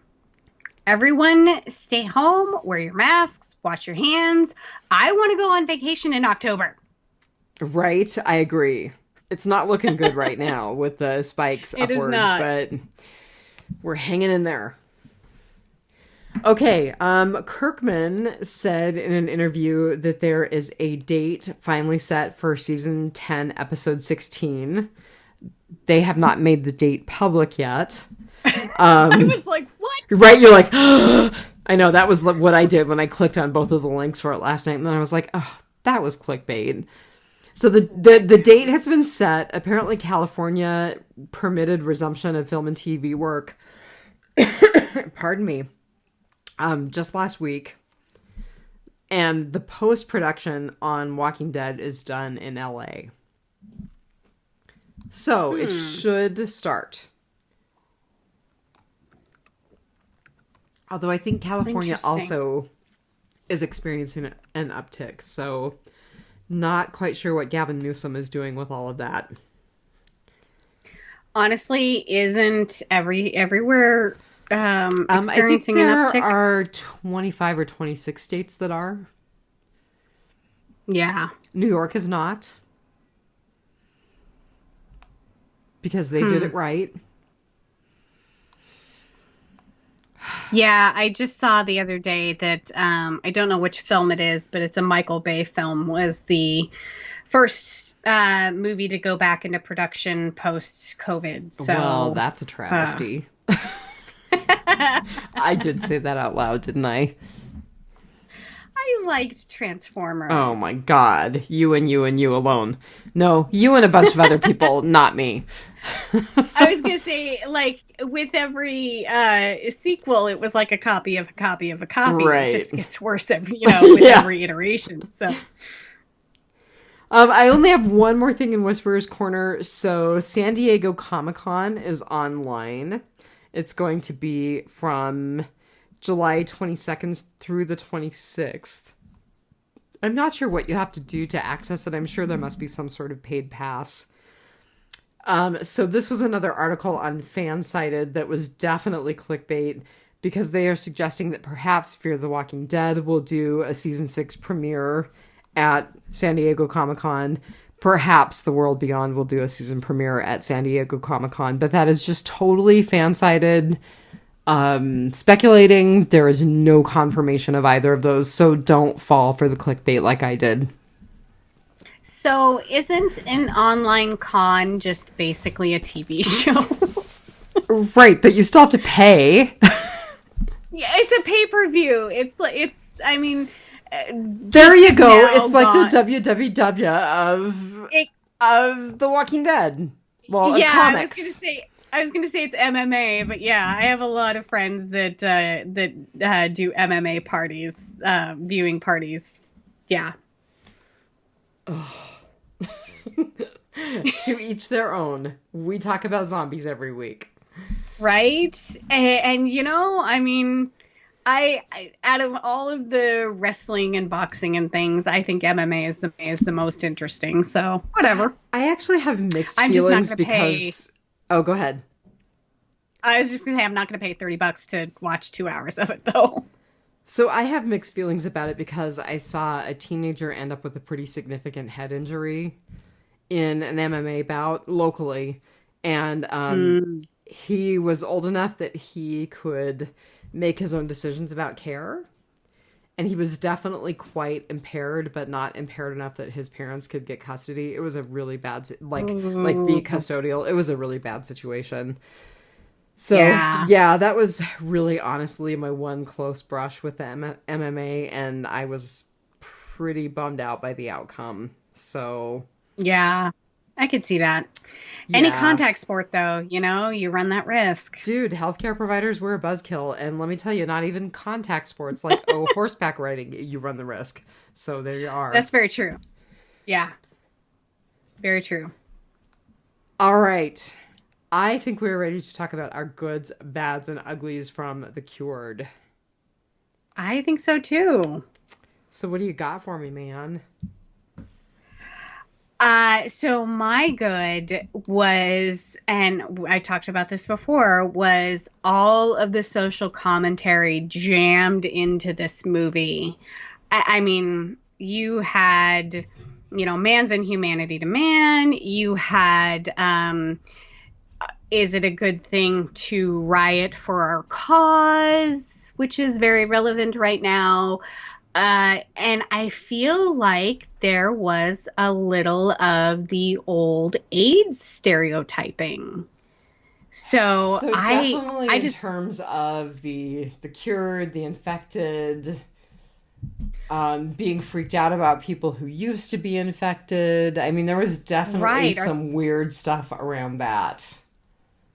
Everyone stay home, wear your masks, wash your hands. I want to go on vacation in October. Right, I agree. It's not looking good right now with the spikes upward, is not. But we're hanging in there. Okay, Kirkman said in an interview that there is a date finally set for season 10, episode 16. They have not made the date public yet. I was like, what? Right, you're like, I know, that was what I did when I clicked on both of the links for it last night, and then I was like, oh, that was clickbait. So the date has been set. Apparently California permitted resumption of film and TV work, pardon me, just last week. And the post-production on Walking Dead is done in LA. So it should start. Although I think California also is experiencing an uptick, so not quite sure what Gavin Newsom is doing with all of that. Honestly, isn't everywhere experiencing an uptick? There are 25 or 26 states that are. Yeah. New York is not. Because they did it right. Yeah, I just saw the other day that, I don't know which film it is, but it's a Michael Bay film, was the first movie to go back into production post-COVID. So, well, that's a travesty. I did say that out loud, didn't I? I liked Transformers. Oh my god. You and you and you alone. No, you and a bunch of other people, not me. I was going to say, like, with every sequel, it was like a copy of a copy of a copy. Right. It just gets worse every, with every iteration. So, I only have one more thing in Whisperer's Corner. So San Diego Comic-Con is online. It's going to be from July 22nd through the 26th. I'm not sure what you have to do to access it. I'm sure there must be some sort of paid pass. So this was another article on Fansided that was definitely clickbait because they are suggesting that perhaps Fear the Walking Dead will do a season 6 premiere at San Diego Comic-Con. Perhaps The World Beyond will do a season premiere at San Diego Comic-Con, but that is just totally fan-sided speculating. There is no confirmation of either of those, so don't fall for the clickbait like I did. So isn't an online con just basically a TV show? Right, but you still have to pay. Yeah, it's a pay-per-view. I mean, there you go. It's like the WWW of The Walking Dead. Well, yeah, comics. I was gonna say it's MMA, but yeah, I have a lot of friends that do MMA parties, viewing parties. Yeah. Oh. To each their own. We talk about zombies every week. Right? And you know, I mean, I out of all of the wrestling and boxing and things, I think MMA is the most interesting. So whatever. I actually have mixed feelings because. Pay. Oh, go ahead. I was just gonna say I'm not gonna pay $30 to watch 2 hours of it though. So I have mixed feelings about it because I saw a teenager end up with a pretty significant head injury in an MMA bout locally, and he was old enough that he could make his own decisions about care. And he was definitely quite impaired, but not impaired enough that his parents could get custody. It was a really bad, like be custodial. It was a really bad situation. So, yeah, that was really honestly my one close brush with the MMA, and I was pretty bummed out by the outcome. So, yeah, I could see that. Yeah. Any contact sport, though, you know, you run that risk. Dude, healthcare providers were a buzzkill, and let me tell you, not even contact sports like horseback riding, you run the risk. So there you are. That's very true. Yeah, very true. All right. I think we're ready to talk about our goods, bads, and uglies from The Cured. I think so, too. So what do you got for me, man? So my good was, and I talked about this before, was all of the social commentary jammed into this movie. I mean, you had, you know, man's inhumanity to man. You had, is it a good thing to riot for our cause, which is very relevant right now. And I feel like there was a little of the old AIDS stereotyping. So definitely I in just, terms of the cured, the infected, being freaked out about people who used to be infected. I mean, there was definitely some weird stuff around that.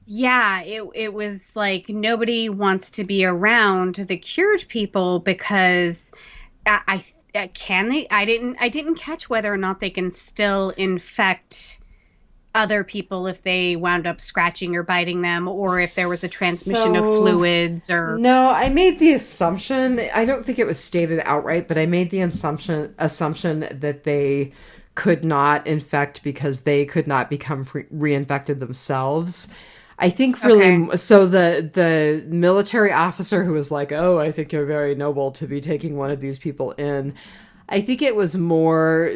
Yeah, it was like nobody wants to be around the cured people because I didn't catch whether or not they can still infect other people if they wound up scratching or biting them, or if there was a transmission of fluids or... No, I made the assumption, I don't think it was stated outright, but I made the assumption that they could not infect because they could not become reinfected themselves. I think really, so the military officer who was like, oh, I think you're very noble to be taking one of these people in. I think it was more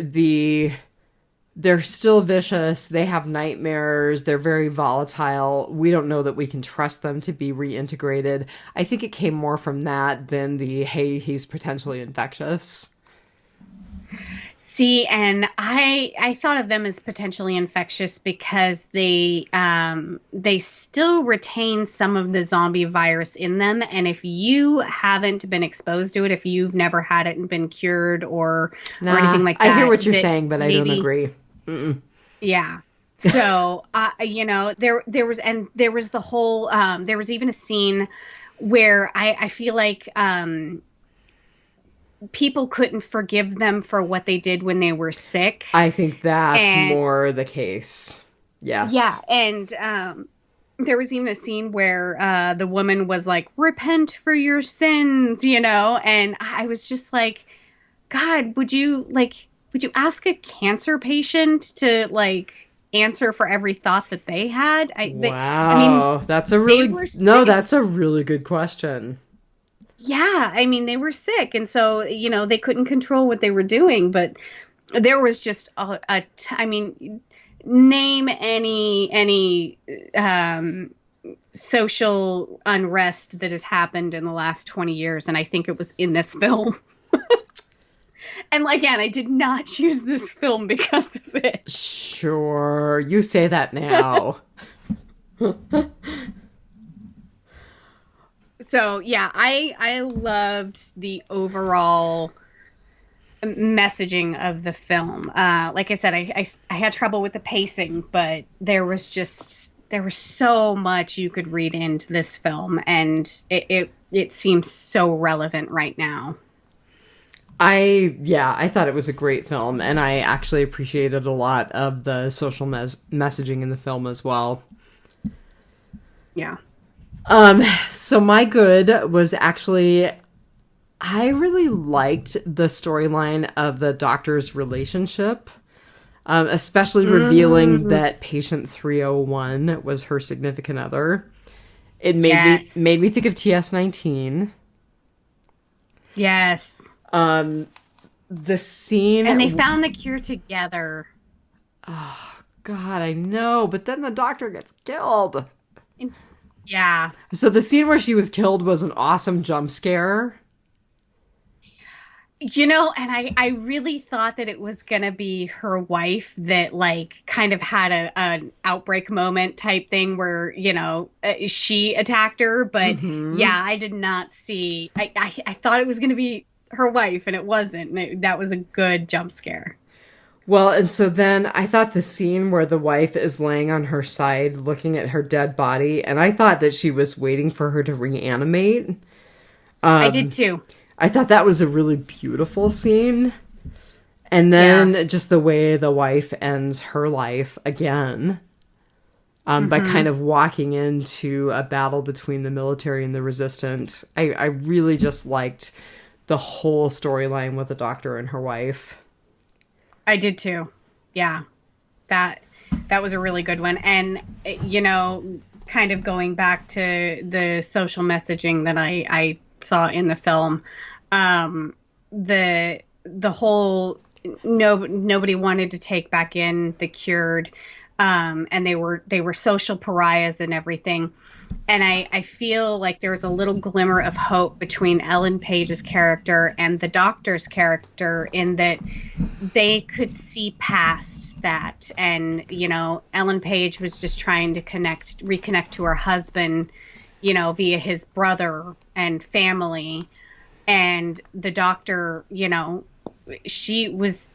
they're still vicious. They have nightmares. They're very volatile. We don't know that we can trust them to be reintegrated. I think it came more from that than hey, he's potentially infectious. See, and I thought of them as potentially infectious because they still retain some of the zombie virus in them, and if you haven't been exposed to it, if you've never had it and been cured or anything like that, I hear what you're saying, but I don't agree. Mm-mm. Yeah. So you know, there was the whole there was even a scene where I feel like people couldn't forgive them for what they did when they were sick. I think that's more the case. Yes. Yeah, and there was even a scene where the woman was like, repent for your sins, you know? And I was just like, God, would you ask a cancer patient to like answer for every thought that they had? That's a really good question. Yeah, I mean, they were sick, and so, you know, they couldn't control what they were doing, but there was just name any social unrest that has happened in the last 20 years, and I think it was in this film. And again, I did not choose this film because of it. Sure, you say that now. So, yeah, I loved the overall messaging of the film. Like I said, I had trouble with the pacing, but there was so much you could read into this film, and it seems so relevant right now. I thought it was a great film, and I actually appreciated a lot of the social messaging in the film as well. Yeah. So my good was actually, I really liked the storyline of the doctor's relationship, especially revealing that patient 301 was her significant other. It made me think of TS-19. Yes. The scene, and they found the cure together. Oh God, I know, but then the doctor gets killed. Yeah. So the scene where she was killed was an awesome jump scare. You know, and I really thought that it was going to be her wife that, like, kind of had an outbreak moment type thing where, you know, she attacked her. But, yeah, I did not see... I thought it was going to be her wife, and it wasn't. And that was a good jump scare. Well, and so then I thought the scene where the wife is laying on her side looking at her dead body, and I thought that she was waiting for her to reanimate. I did too. I thought that was a really beautiful scene. And then just the way the wife ends her life again, by kind of walking into a battle between the military and the resistant. I really just liked the whole storyline with the doctor and her wife. I did too. Yeah. That was a really good one. And, you know, kind of going back to the social messaging that I saw in the film, the whole nobody wanted to take back in the cured, and they were social pariahs and everything. And I feel like there's a little glimmer of hope between Ellen Page's character and the doctor's character, in that they could see past that. And, you know, Ellen Page was just trying to reconnect to her husband, you know, via his brother and family. And the doctor, you know, she was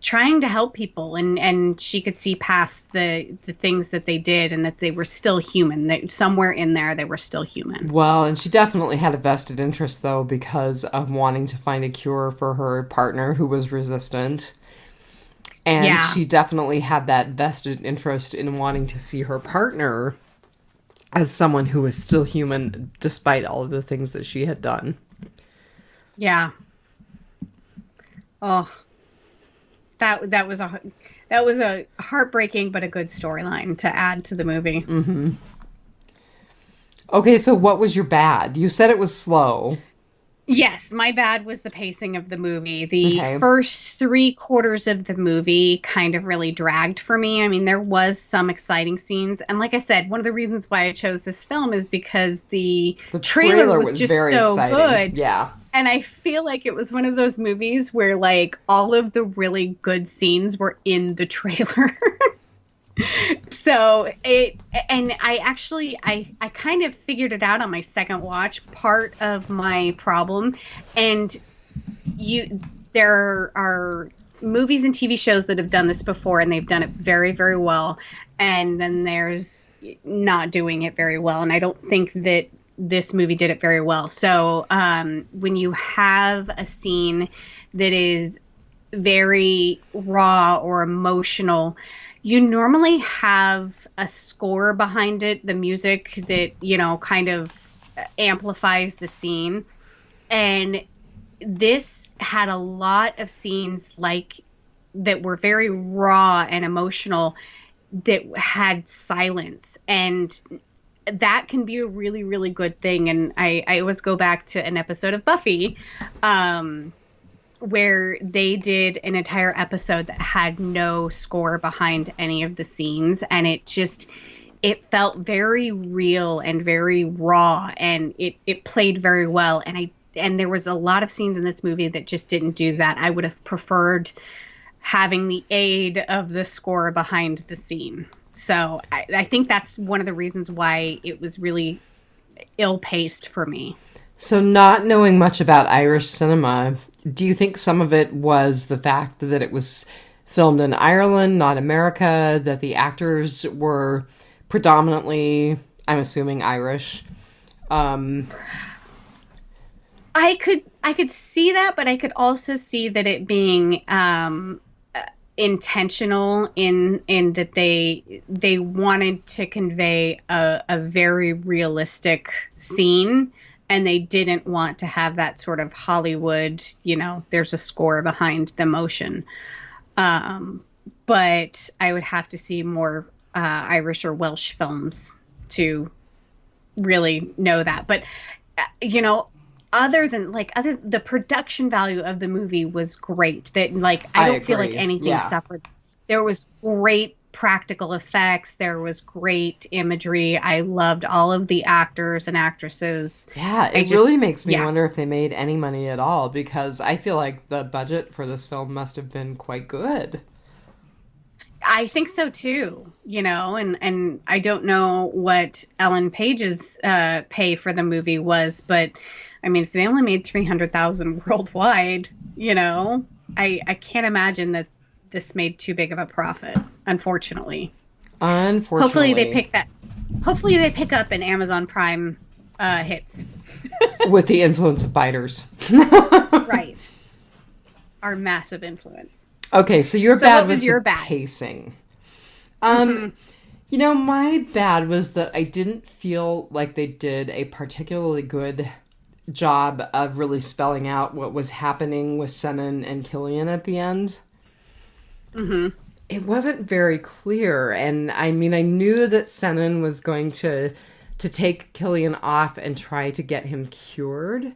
trying to help people, and she could see past the things that they did, and that they were still human. That somewhere in there they were still human. Well, and she definitely had a vested interest, though, because of wanting to find a cure for her partner who was resistant. And she definitely had that vested interest in wanting to see her partner as someone who was still human despite all of the things that she had done. Yeah. Oh, that was a heartbreaking but a good storyline to add to the movie. Mm-hmm. Okay, so what was your bad? You said it was slow. Yes, my bad was the pacing of the movie. The first 3/4 of the movie kind of really dragged for me. I mean, there was some exciting scenes. And like I said, one of the reasons why I chose this film is because the trailer was just very so exciting. Good. Yeah. And I feel like it was one of those movies where, like, all of the really good scenes were in the trailer. So I kind of figured it out on my second watch, part of my problem. And there are movies and TV shows that have done this before, and they've done it very, very well. And then there's not doing it very well. And I don't think that this movie did it very well. So when you have a scene that is very raw or emotional, you normally have a score behind it, the music that, you know, kind of amplifies the scene. And this had a lot of scenes like that were very raw and emotional that had silence, and that can be a really, really good thing. And I always go back to an episode of Buffy where they did an entire episode that had no score behind any of the scenes, and it felt very real and very raw, and it played very well. And there was a lot of scenes in this movie that just didn't do that. I would have preferred having the aid of the score behind the scene. So I think that's one of the reasons why it was really ill-paced for me. So not knowing much about Irish cinema, do you think some of it was the fact that it was filmed in Ireland, not America, that the actors were predominantly, I'm assuming, Irish? I could see that, but I could also see that it being intentional in that they wanted to convey a very realistic scene, and they didn't want to have that sort of Hollywood, you know, there's a score behind the motion. But I would have to see more Irish or Welsh films to really know that. But you know, the production value of the movie was great. That, like, I don't feel like anything suffered. There was great practical effects. There was great imagery. I loved all of the actors and actresses. Yeah, it really makes me wonder if they made any money at all, because I feel like the budget for this film must have been quite good. I think so too, you know, and I don't know what Ellen Page's pay for the movie was, but I mean, if they only made $300,000 worldwide, you know, I can't imagine that this made too big of a profit, unfortunately. Hopefully they pick up an Amazon Prime hits. With the influence of biters. Right. Our massive influence. Okay, so your bad was your pacing. You know, my bad was that I didn't feel like they did a particularly good job of really spelling out what was happening with Senan and Killian at the end. Mm-hmm. It wasn't very clear, and I mean, I knew that Senan was going to take Killian off and try to get him cured.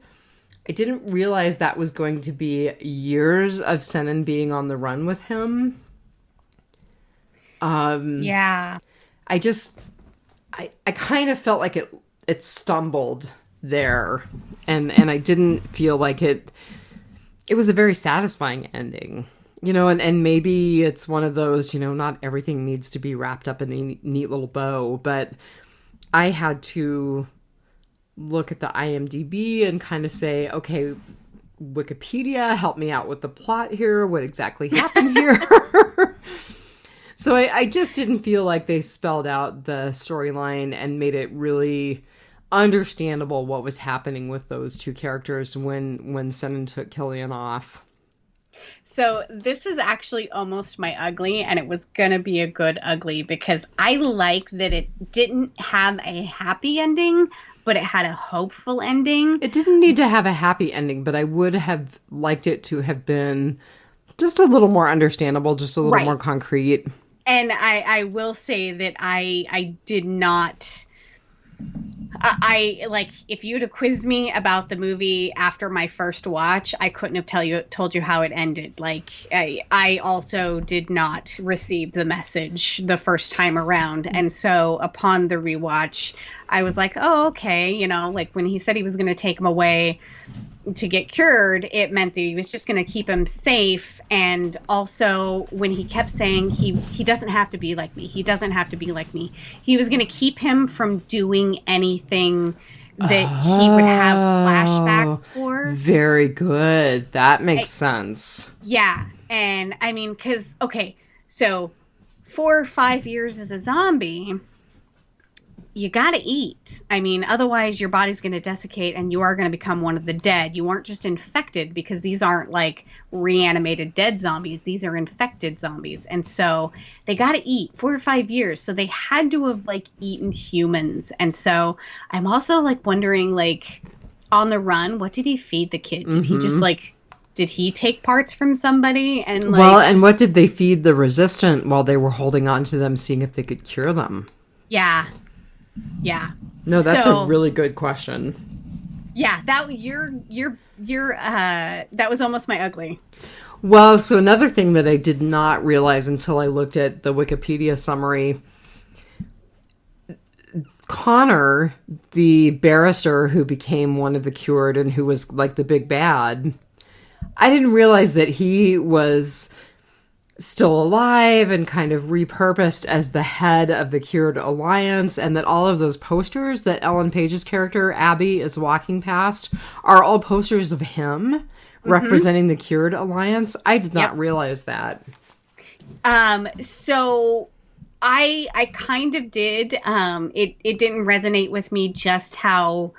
I didn't realize that was going to be years of Senan being on the run with him. Yeah. I kind of felt like it stumbled there, and I didn't feel like it was a very satisfying ending, you know, and maybe it's one of those, you know, not everything needs to be wrapped up in a neat little bow, but I had to look at the IMDb and kind of say, okay, Wikipedia, help me out with the plot here. What exactly happened here? So I just didn't feel like they spelled out the storyline and made it really understandable what was happening with those two characters when Senan took Killian off. So this was actually almost my ugly, and it was going to be a good ugly, because I like that it didn't have a happy ending, but it had a hopeful ending. It didn't need to have a happy ending, but I would have liked it to have been just a little more understandable, just a little more concrete. And I will say that I did not... I like, if you'd have quizzed me about the movie after my first watch, I couldn't have told you how it ended. Like, I also did not receive the message the first time around. And so upon the rewatch, I was like, oh, okay. You know, like when he said he was going to take him away to get cured, it meant that he was just going to keep him safe. And also when he kept saying he doesn't have to be like me, he doesn't have to be like me, he was going to keep him from doing anything that he would have flashbacks for. Very good. That makes sense. Yeah. And I mean, because, okay, so 4 or 5 years as a zombie, you gotta eat. I mean, otherwise your body's going to desiccate and you are going to become one of the dead. You aren't just infected, because these aren't like reanimated dead zombies. These are infected zombies. And so they got to eat 4 or 5 years. So they had to have like eaten humans. And so I'm also like wondering, like, on the run, what did he feed the kid? Did he just like, did he take parts from somebody? And like, well, and what did they feed the resistant while they were holding on to them, seeing if they could cure them? Yeah. Yeah. No, that's a really good question. Yeah, that that was almost my ugly. Well, so another thing that I did not realize until I looked at the Wikipedia summary, Connor, the barrister who became one of the cured and who was like the big bad, I didn't realize that he was still alive and kind of repurposed as the head of the Cured Alliance, and that all of those posters that Ellen Page's character Abby is walking past are all posters of him representing the Cured Alliance. I did not realize that. So I kind of did. It didn't resonate with me just how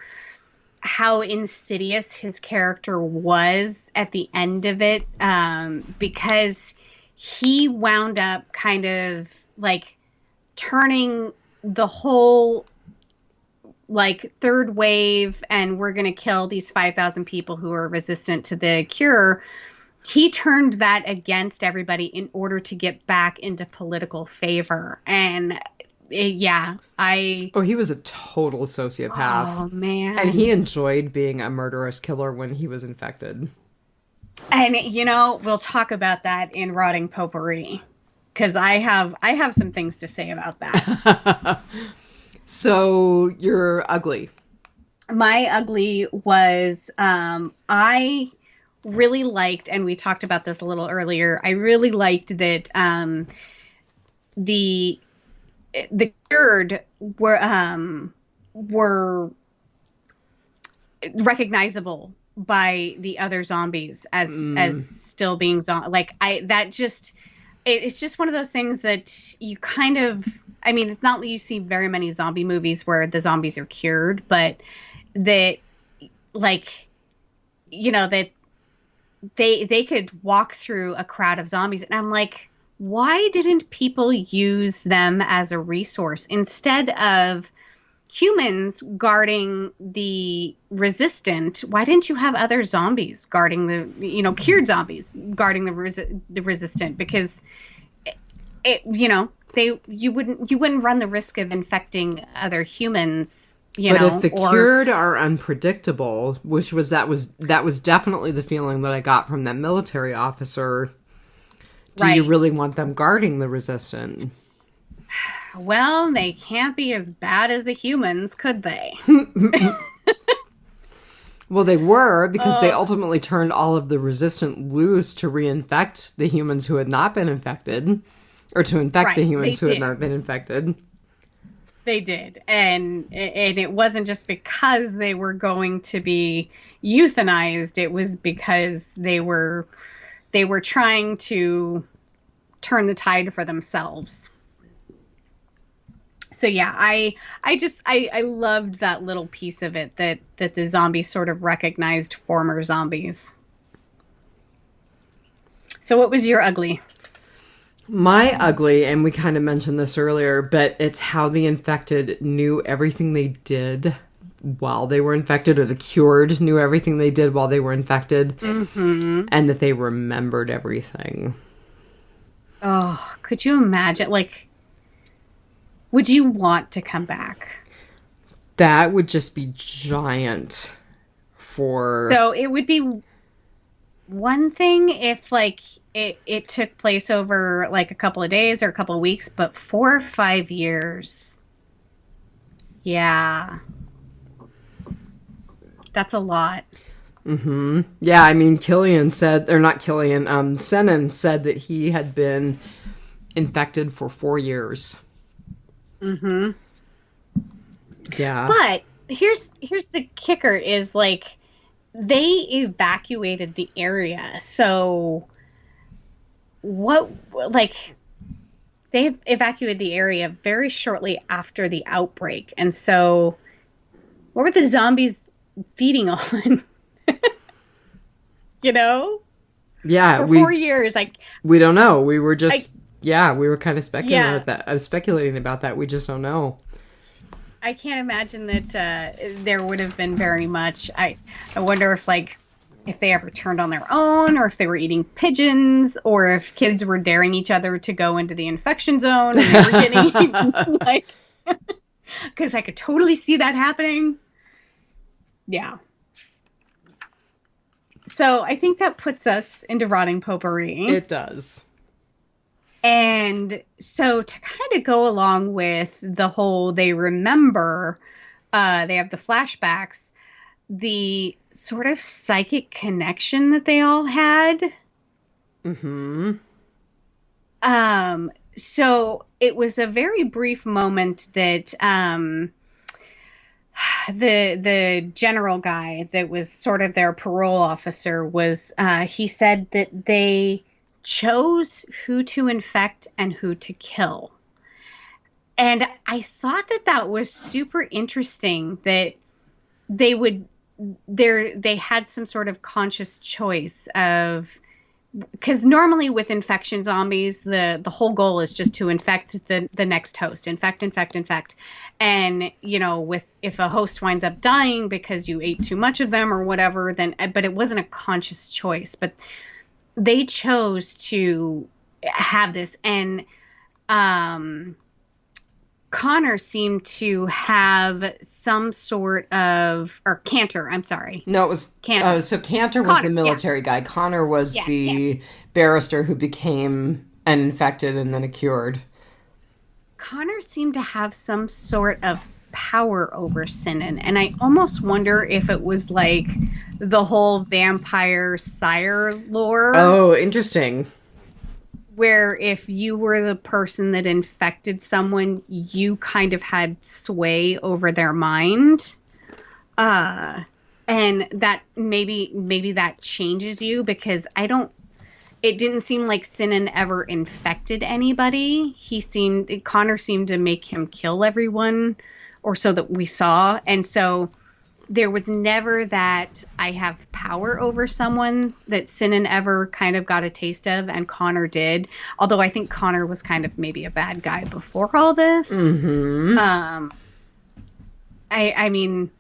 insidious his character was at the end of it, because he wound up kind of like turning the whole like third wave and we're going to kill these 5,000 people who are resistant to the cure. He turned that against everybody in order to get back into political favor. And he was a total sociopath. Oh, man. And he enjoyed being a murderous killer when he was infected. And, you know, we'll talk about that in Rotting Potpourri, because I have some things to say about that. So, you're ugly. My ugly was, I really liked, and we talked about this a little earlier, I really liked that the cured were recognizable by the other zombies as still being like it's just one of those things that you kind of, I mean, it's not that you see very many zombie movies where the zombies are cured, but that, like, you know, that they could walk through a crowd of zombies, and I'm like, why didn't people use them as a resource instead of humans guarding the resistant? Why didn't you have other zombies guarding the, you know, cured zombies guarding the resistant? Because you wouldn't run the risk of infecting other humans. But if the cured are unpredictable, that was definitely the feeling that I got from that military officer. Do you really want them guarding the resistant? Well, they can't be as bad as the humans, could they? Well, they were, because they ultimately turned all of the resistant loose to reinfect the humans who had not been infected, or to infect the humans who had not been infected. They did, and it wasn't just because they were going to be euthanized. It was because they were trying to turn the tide for themselves. So yeah, I loved that little piece of it, that the zombies sort of recognized former zombies. So what was your ugly? My ugly, and we kind of mentioned this earlier, but it's how the infected knew everything they did while they were infected, or the cured knew everything they did while they were infected, and that they remembered everything. Oh, could you imagine? Like, would you want to come back? That would just be giant for... So it would be one thing if, like, it took place over, like, a couple of days or a couple of weeks, but 4 or 5 years. Yeah. That's a lot. Mm-hmm. Yeah, I mean, Senan said that he had been infected for 4 years. Mm-hmm. Yeah. But here's the kicker is, like, they evacuated the area. So what, like, they evacuated the area very shortly after the outbreak. And so what were the zombies feeding on? You know? Yeah, for 4 years, like we don't know. We were just we were kind of speculating yeah. about that. I was speculating about that. We just don't know. I can't imagine that there would have been very much. I wonder if they ever turned on their own, or if they were eating pigeons, or if kids were daring each other to go into the infection zone and they were getting eaten, like, because I could totally see that happening. Yeah. So I think that puts us into rotting potpourri. It does. And so to kind of go along with the whole, they remember, they have the flashbacks, the sort of psychic connection that they all had. Mm-hmm. So it was a very brief moment that the general guy that was sort of their parole officer was, he said that they chose who to infect and who to kill. And I thought that was super interesting, that they had some sort of conscious choice of, because normally with infection zombies, the whole goal is just to infect the next host, infect. And, if a host winds up dying because you ate too much of them or whatever, but it wasn't a conscious choice, but they chose to have this. And Connor seemed to have some sort of, or Cantor, I'm sorry. No, it was Cantor. So Cantor was the military guy. Connor was the barrister who became an infected and then a cured. Connor seemed to have some sort of power over Sinan, and I almost wonder if it was like the whole vampire sire lore. Oh, interesting. Where if you were the person that infected someone, you kind of had sway over their mind. And that maybe that changes you, because it didn't seem like Sinan ever infected anybody. Connor seemed to make him kill everyone, or so that we saw. And so there was never that I have power over someone that Sinan ever kind of got a taste of, and Connor did. Although I think Connor was kind of maybe a bad guy before all this. Mm-hmm. I mean,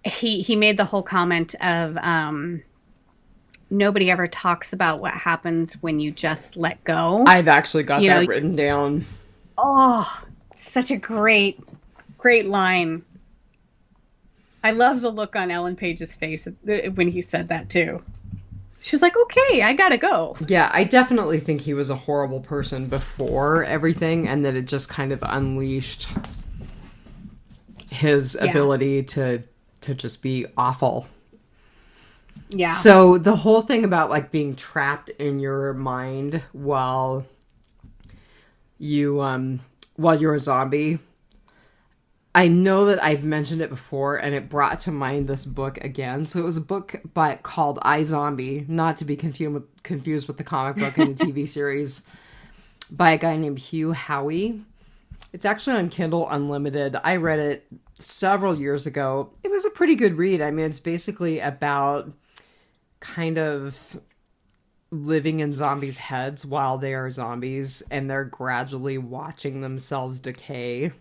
he made the whole comment of nobody ever talks about what happens when you just let go. I've actually got that written down. Oh, such a great line. I love the look on Ellen Page's face when he said that too. She's like, okay, I gotta go. Yeah, I definitely think he was a horrible person before everything, and that it just kind of unleashed his ability to just be awful. Yeah. So the whole thing about like being trapped in your mind while you're a zombie, I know that I've mentioned it before, and it brought to mind this book again. So it was a book called I, Zombie, not to be confused with the comic book and the TV series, by a guy named Hugh Howey. It's actually on Kindle Unlimited. I read it several years ago. It was a pretty good read. I mean, it's basically about kind of living in zombies' heads while they are zombies, and they're gradually watching themselves decay.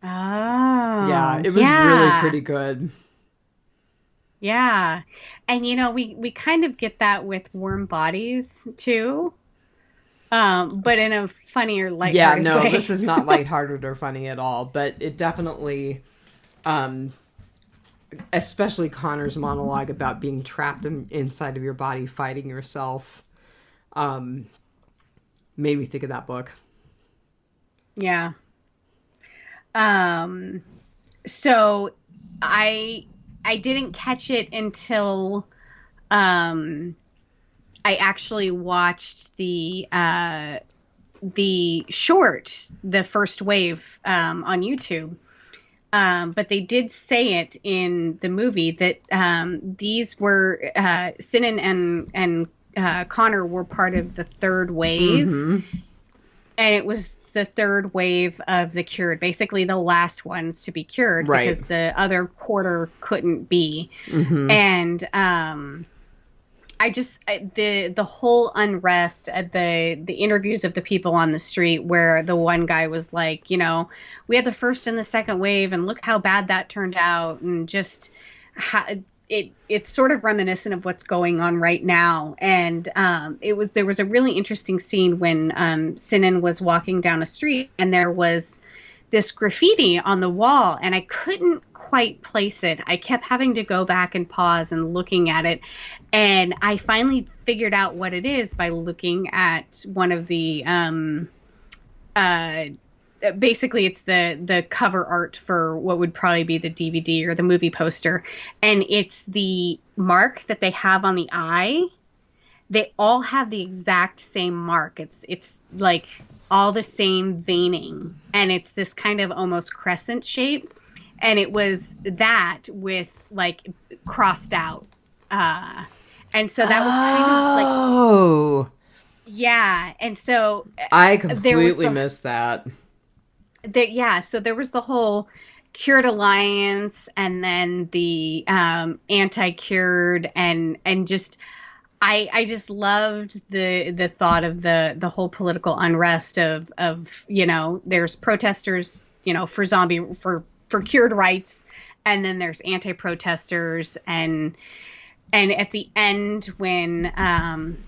Oh. Yeah, it was really pretty good. Yeah. And we kind of get that with Warm Bodies too. But in a funnier, lighthearted way. This is not lighthearted or funny at all, but it definitely, especially Connor's monologue about being trapped inside of your body, fighting yourself, made me think of that book. Yeah. So I didn't catch it until I actually watched the short, the first wave, on YouTube. But they did say it in the movie that these were Sinan and Connor were part of the third wave. Mm-hmm. and it was the third wave of the cured, basically the last ones to be cured, right, because the other quarter couldn't be. mm-hmm. And the whole unrest at the interviews of the people on the street, where the one guy was like, you know, we had the first and the second wave, and look how bad that turned out, and just how it's sort of reminiscent of what's going on right now. And there was a really interesting scene when Sinan was walking down a street, and there was this graffiti on the wall, and I couldn't quite place it. I kept having to go back and pause and looking at it, and I finally figured out what it is by looking at one of the basically it's the cover art for what would probably be the DVD or the movie poster, and it's the mark that they have on the eye. They all have the exact same mark. It's like all the same veining, and it's this kind of almost crescent shape, and it was that with like crossed out, and so that was kind of like, oh, yeah. And so I completely missed that. So there was the whole Cured Alliance, and then the anti-cured, and just I just loved the thought of the whole political unrest of, you know, there's protesters, you know, for cured rights, and then there's anti-protesters, and at the end, when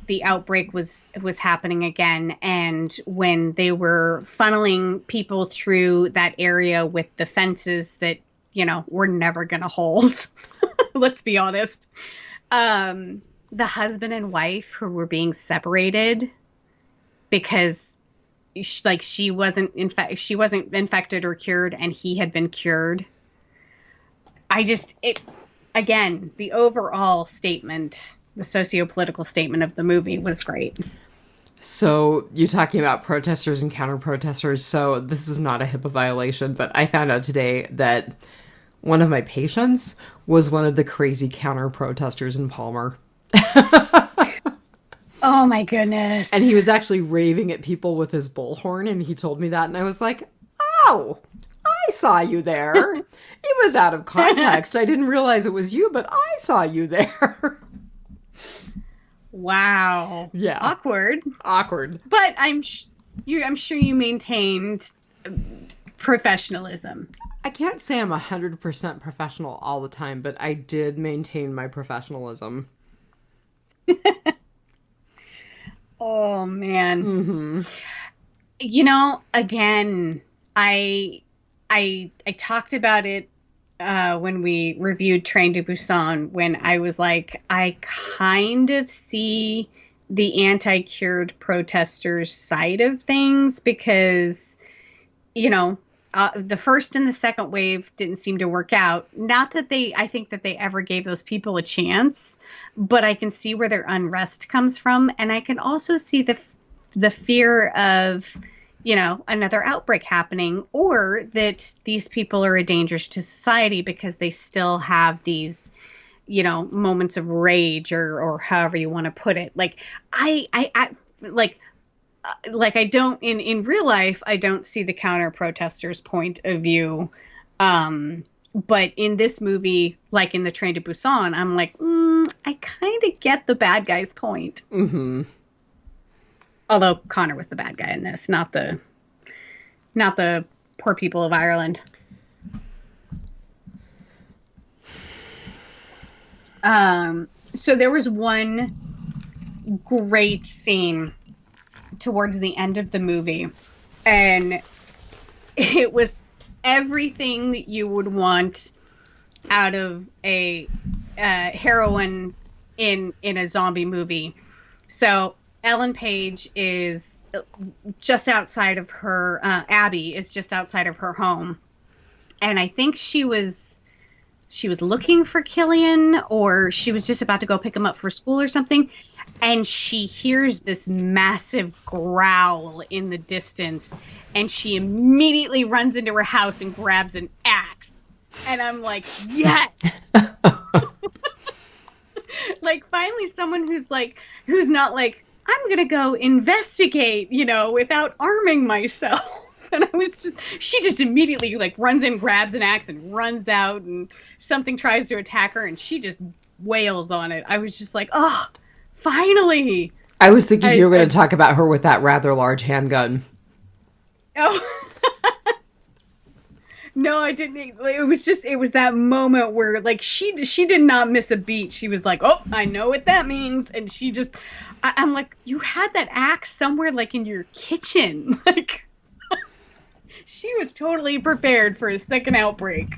the outbreak was happening again, and when they were funneling people through that area with the fences that, you know, were never going to hold, let's be honest, the husband and wife who were being separated because she wasn't infected or cured, and he had been cured. Again, the overall statement, the socio-political statement of the movie was great. So, you talking about protesters and counter-protesters, so this is not a HIPAA violation, but I found out today that one of my patients was one of the crazy counter-protesters in Palmer. Oh my goodness. And he was actually raving at people with his bullhorn, and he told me that, and I was like, oh, I saw you there. It was out of context. I didn't realize it was you, but I saw you there. Wow. Yeah. Awkward. But I'm sure you maintained professionalism. I can't say I'm 100% professional all the time, but I did maintain my professionalism. Oh, man. Mm-hmm. You know, again, I talked about it when we reviewed Train to Busan, when I was like, I kind of see the anti-cured protesters side of things, because, you know, the first and the second wave didn't seem to work out. Not that I think that they ever gave those people a chance, but I can see where their unrest comes from. And I can also see the fear of, you know, another outbreak happening, or that these people are a danger to society because they still have these, you know, moments of rage, or however you want to put it. Like, I don't, in real life, I don't see the counter protesters' point of view. But in this movie, like in the Train to Busan, I'm like, I kind of get the bad guy's point. Mm-hmm. Although Connor was the bad guy in this, not the poor people of Ireland. So there was one great scene towards the end of the movie, and it was everything that you would want out of a heroine in a zombie movie. So Ellen Page is just outside of her, Abby is just outside of her home, and I think she was looking for Killian, or she was just about to go pick him up for school or something, and she hears this massive growl in the distance, and she immediately runs into her house and grabs an axe. And I'm like, yes! Like, finally someone who's not like I'm going to go investigate, without arming myself. And she just immediately like runs in, grabs an axe and runs out, and something tries to attack her and she just wails on it. I was just like, oh, finally. I was thinking you were going to talk about her with that rather large handgun. Oh, no, I didn't. It was that moment where like she did not miss a beat. She was like, oh, I know what that means. And I'm like, you had that axe somewhere like in your kitchen. Like, she was totally prepared for a second outbreak.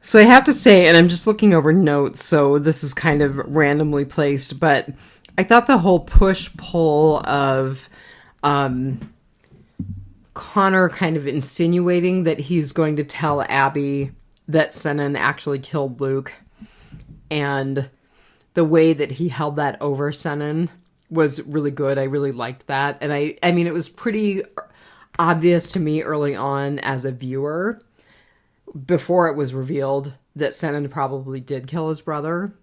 So I have to say, and I'm just looking over notes, so this is kind of randomly placed, but I thought the whole push-pull of Connor kind of insinuating that he's going to tell Abby that Senan actually killed Luke, and the way that he held that over Senan was really good. I really liked that. And I mean, it was pretty obvious to me early on as a viewer, before it was revealed, that Senan probably did kill his brother.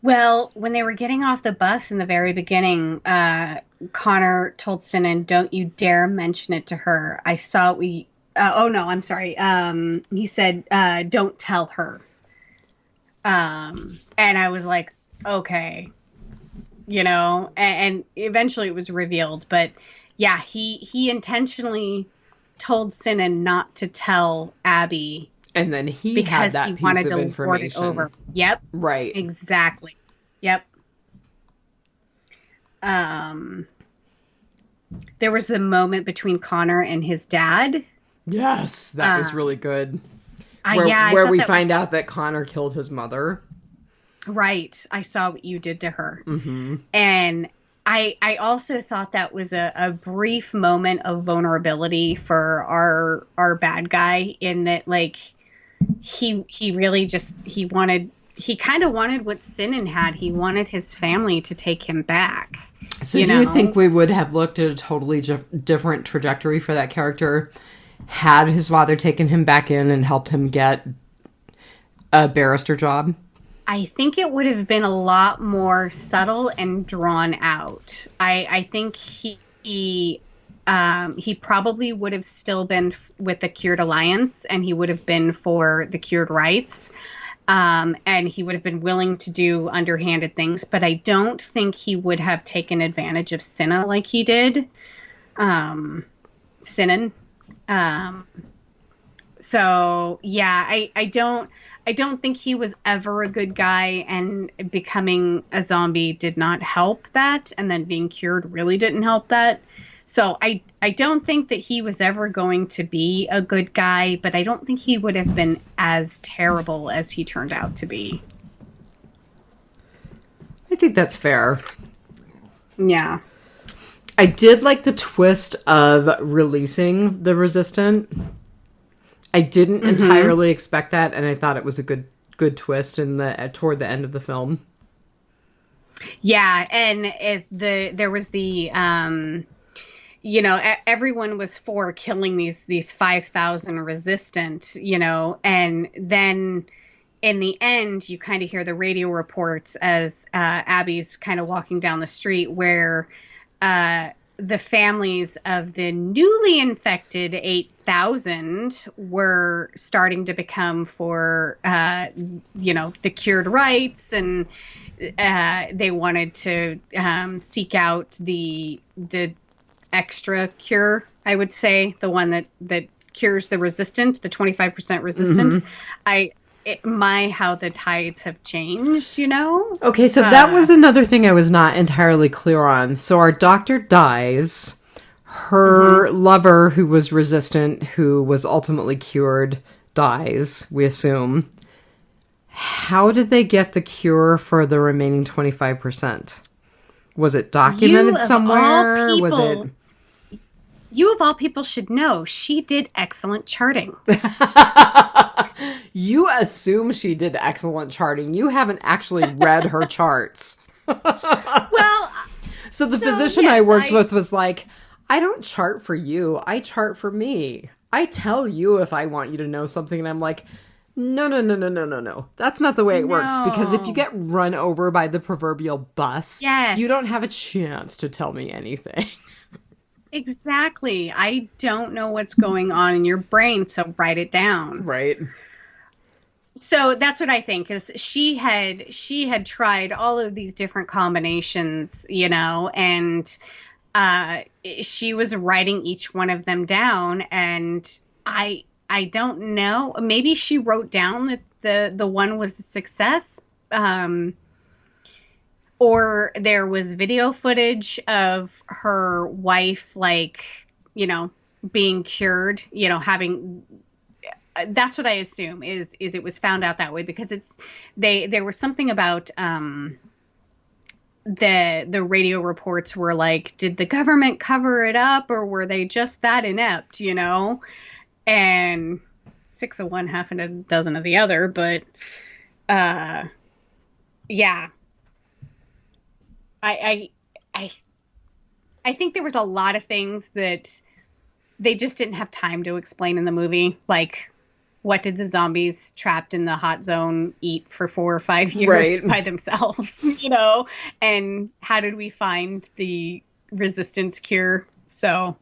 Well, when they were getting off the bus in the very beginning, Connor told Senan, "Don't you dare mention it to her. I saw we." Oh no, I'm sorry. He said, "Don't tell her." And I was like, okay, and eventually it was revealed. But yeah, he intentionally told Senan not to tell Abby. And then he had that piece of information. It over. Yep. Right. Exactly. Yep. There was the moment between Connor and his dad. Yes, that was really good. Yeah, where we find out that Connor killed his mother. Right. I saw what you did to her. Mm-hmm. And I also thought that was a brief moment of vulnerability for our bad guy, in that, like, he really just, he kind of wanted what Senan had. He wanted his family to take him back. So do you think we would have looked at a totally different trajectory for that character had his father taken him back in and helped him get a barrister job? I think it would have been a lot more subtle and drawn out. I think he probably would have still been with the Cured Alliance, and he would have been for the Cured Rights, and he would have been willing to do underhanded things. But I don't think he would have taken advantage of Cinna like he did. Senan. So yeah, I don't think he was ever a good guy, and becoming a zombie did not help that, and then being cured really didn't help that. So I don't think that he was ever going to be a good guy, but I don't think he would have been as terrible as he turned out to be. I think that's fair. Yeah. I did like the twist of releasing the Resistant. I didn't entirely expect that, and I thought it was a good twist toward the end of the film. Yeah, and there was the everyone was for killing these 5,000 Resistant, and then in the end you kind of hear the radio reports as Abby's kind of walking down the street, where the families of the newly infected 8,000 were starting to become for, the Cured Rights, and they wanted to seek out the extra cure, I would say, the one that cures the resistant, the 25% resistant. How the tides have changed, Okay, so that was another thing I was not entirely clear on. So our doctor dies. Her lover, who was resistant, who was ultimately cured, dies, we assume. How did they get the cure for the remaining 25%? Was it documented somewhere? Was it... You of all people should know, she did excellent charting. You assume she did excellent charting. You haven't actually read her charts. Well, so the physician I worked with was like, I don't chart for you. I chart for me. I tell you if I want you to know something. And I'm like, No, no, no, no, no, no, no. That's not the way it works. Because if you No. get run over by the proverbial bus, you Yes. don't have a chance to tell me anything. Exactly. I don't know what's going on in your brain, so write it down. Right. So that's what I think is she had tried all of these different combinations, and uh she was writing each one of them down, and I don't know, maybe she wrote down that the one was a success, or there was video footage of her wife, like, you know being cured, having that's what I assume is it was found out that way, because there was something about the radio reports were like, did the government cover it up, or were they just that inept, and six of one, half a dozen of the other. But yeah, I I I think there was a lot of things that they just didn't have time to explain in the movie, like, what did the zombies trapped in the hot zone eat for 4 or 5 years Right. by themselves, and how did we find the resistance cure? So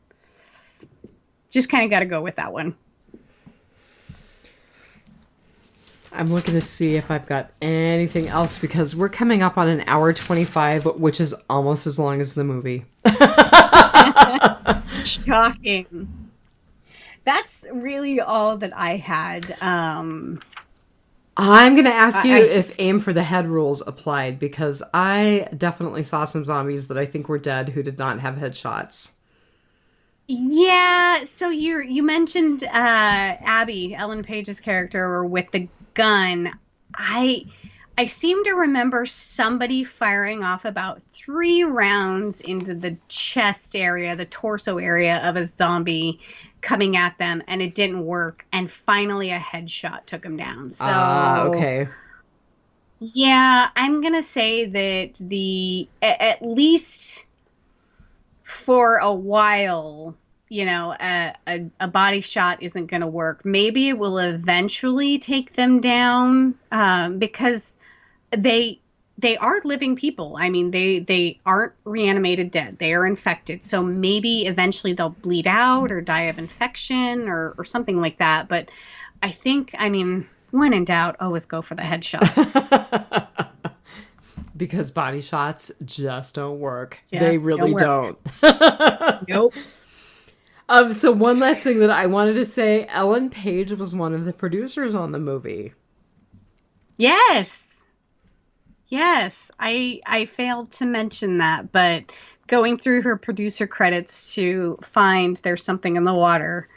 just kind of got to go with that one. I'm looking to see if I've got anything else because we're coming up on an hour 25, which is almost as long as the movie. Shocking. That's really all that I had. I'm going to ask you if aim for the head rules applied, because I definitely saw some zombies that I think were dead who did not have headshots. Yeah, so you mentioned Abby, Ellen Page's character, with the gun. I seem to remember somebody firing off about 3 rounds into the chest area, the torso area of a zombie coming at them, and it didn't work. And finally a headshot took him down. So, okay. Yeah, I'm going to say that at least for a while, a body shot isn't going to work. Maybe it will eventually take them down, because they are living people. I mean, they aren't reanimated dead. They are infected. So maybe eventually they'll bleed out or die of infection or something like that. But I think, when in doubt, always go for the headshot. Because body shots just don't work. Yes, they really don't. Nope. So one last thing that I wanted to say, Ellen Page was one of the producers on the movie. Yes. Yes, I failed to mention that, but going through her producer credits to find There's Something in the Water,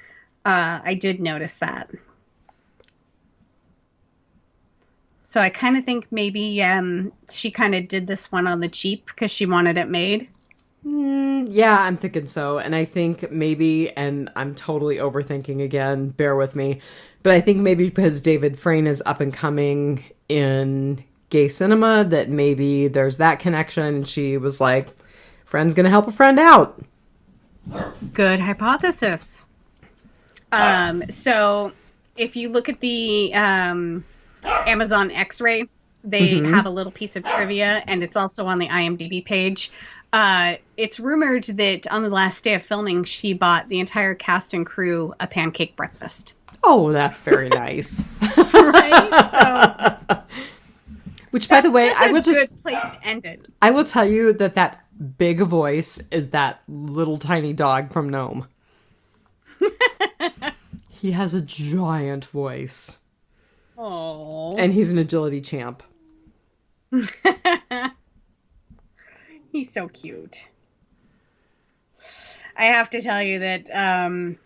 I did notice that. So I kind of think maybe she kind of did this one on the cheap because she wanted it made. Yeah, I'm thinking so. And I think maybe, and I'm totally overthinking again, bear with me, but I think maybe because David Frayne is up and coming in gay cinema, that maybe there's that connection. She was like, friend's gonna help a friend out. Good hypothesis. So if you look at the Amazon X-ray, they have a little piece of trivia, and it's also on the IMDb page. It's rumored that on the last day of filming, she bought the entire cast and crew a pancake breakfast. Oh, that's very nice. Right? So, which, by the way, I will just good place to end it. I will tell you that big voice is that little tiny dog from Gnome. He has a giant voice. Oh. And he's an agility champ. He's so cute. I have to tell you that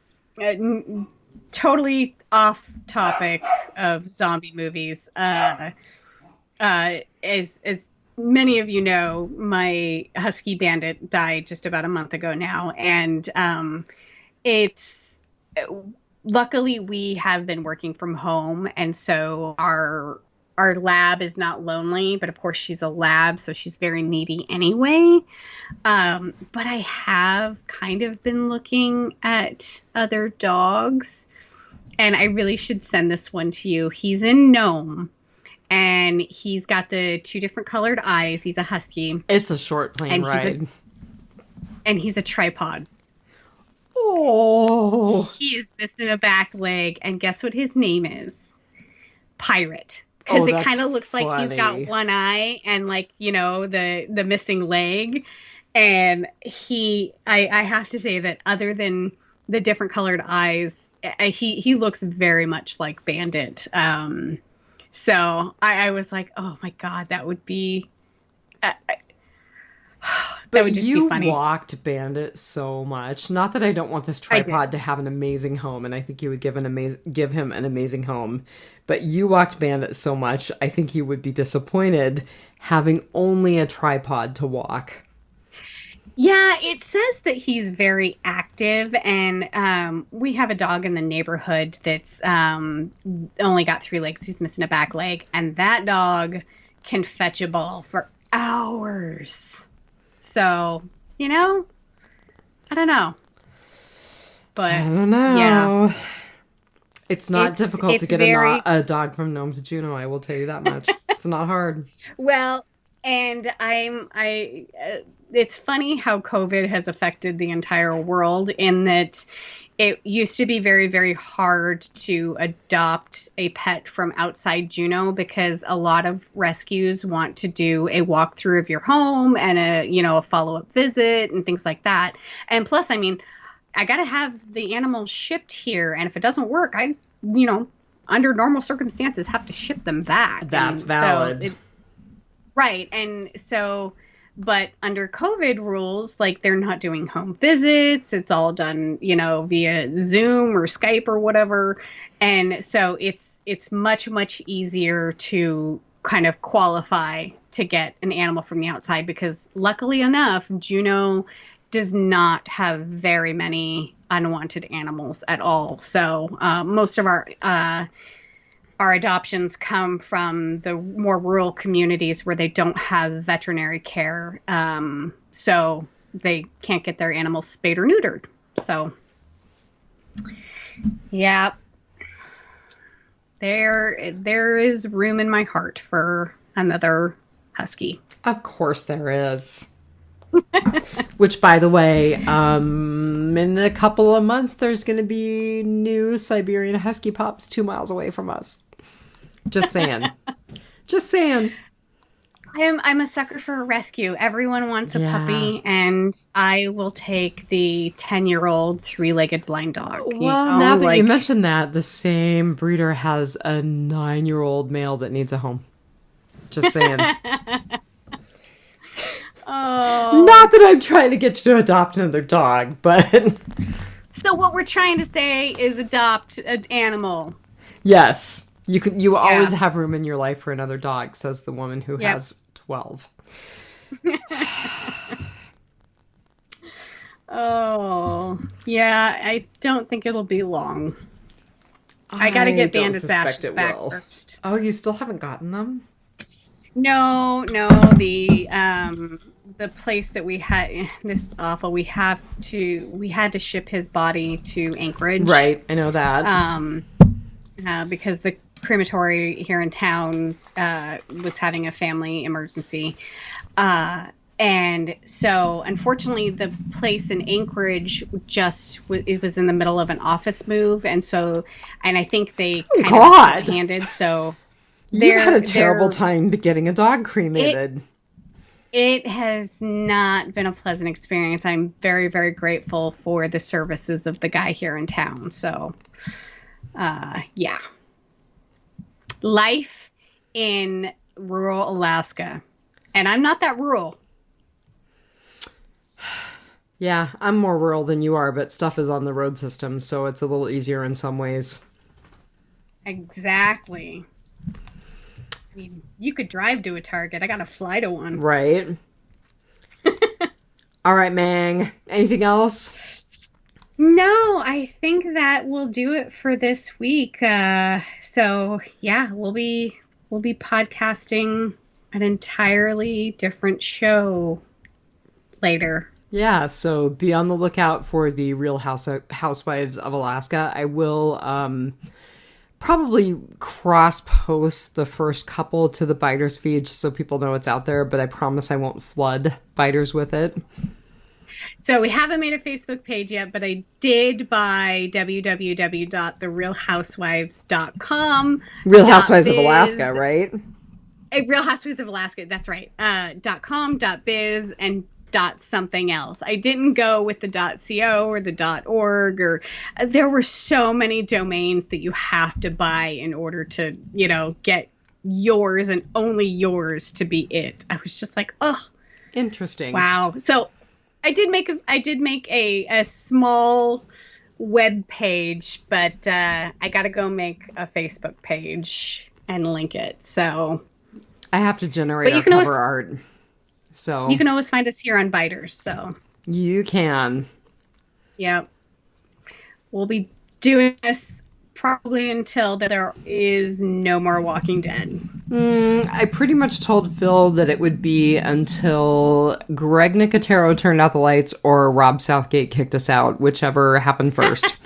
totally off topic of zombie movies. As many of you know, my husky Bandit died just about a month ago now, and it's luckily we have been working from home, and so our lab is not lonely, but of course she's a lab, so she's very needy anyway. But I have kind of been looking at other dogs. and I really should send this one to you. He's in Nome, and he's got the 2 different colored eyes. He's a husky. It's a short plane ride. And he's a tripod. Oh. He is missing a back leg, and guess what his name is? Pirate. Because it kind of looks like he's got one eye and, like, you know, the missing leg. And I have to say that other than the different colored eyes, he looks very much like Bandit. So I was like, oh my God, that would be, that would just be funny. You walked Bandit so much. Not that I don't want this tripod to have an amazing home, and I think you would give him an amazing home. But you walked Bandit so much, I think you would be disappointed having only a tripod to walk. Yeah, it says that he's very active, and we have a dog in the neighborhood that's only got 3 legs. He's missing a back leg, and that dog can fetch a ball for hours. So, you know, I don't know. But I don't know. Yeah. It's not difficult to get a dog from Nome to Juneau, I will tell you that much. It's not hard. Well, and it's funny how COVID has affected the entire world, in that it used to be very, very hard to adopt a pet from outside Juneau, because a lot of rescues want to do a walkthrough of your home and a follow-up visit and things like that. And plus, I mean, I got to have the animal shipped here. And if it doesn't work, I, under normal circumstances, have to ship them back. That's valid. Right. And so, but under COVID rules, like, they're not doing home visits. It's all done, via Zoom or Skype or whatever. And so it's much, much easier to kind of qualify to get an animal from the outside, because luckily enough, Juneau does not have very many unwanted animals at all. So most of our adoptions come from the more rural communities where they don't have veterinary care. So they can't get their animals spayed or neutered. So, yeah, there is room in my heart for another husky. Of course there is. Which, by the way, in a couple of months, there's going to be new Siberian Husky pups 2 miles away from us. Just saying. Just saying. I'm a sucker for a rescue. Everyone wants a puppy, and I will take the 10-year-old 3-legged blind dog. Well, now that you mention that, the same breeder has a 9-year-old male that needs a home. Just saying. Oh. Not that I'm trying to get you to adopt another dog, but... So what we're trying to say is adopt an animal. Yes. You always have room in your life for another dog, says the woman who has 12. Oh. Yeah, I don't think it'll be long. I gotta get Bandit's ashes back first. Oh, you still haven't gotten them? No, the place that we had, this awful, we had to ship his body to Anchorage. Right, I know that. Because the crematory here in town was having a family emergency. And so, unfortunately, the place in Anchorage it was in the middle of an office move. And I think they kind of handed, so... You've had a terrible time getting a dog cremated. It has not been a pleasant experience. I'm very, very grateful for the services of the guy here in town. So, yeah. Life in rural Alaska. And I'm not that rural. Yeah, I'm more rural than you are, but stuff is on the road system, so it's a little easier in some ways. Exactly. I mean, you could drive to a Target. I gotta fly to one. Right. All right, Mang. Anything else? No, I think that will do it for this week. So yeah, we'll be podcasting an entirely different show later. Yeah, so be on the lookout for the Housewives of Alaska. I will probably cross-post the first couple to the Biters feed just so people know it's out there, but I promise I won't flood Biters with it. So we haven't made a Facebook page yet, but I did buy www.realhousewives.com. Real Housewives of Alaska, right? Real Housewives of Alaska, that's right. .com, .biz, and .something else. I didn't go with the .co or the .org, or there were so many domains that you have to buy in order to, get yours and only yours to be it. I was just like, oh, interesting. Wow. So I did make a small web page, but I got to go make a Facebook page and link it. So I have to generate our cover art. So you can always find us here on Biters. So you can. Yep. We'll be doing this probably until there is no more Walking Dead. I pretty much told Phil that it would be until Greg Nicotero turned out the lights or Rob Southgate kicked us out, whichever happened first.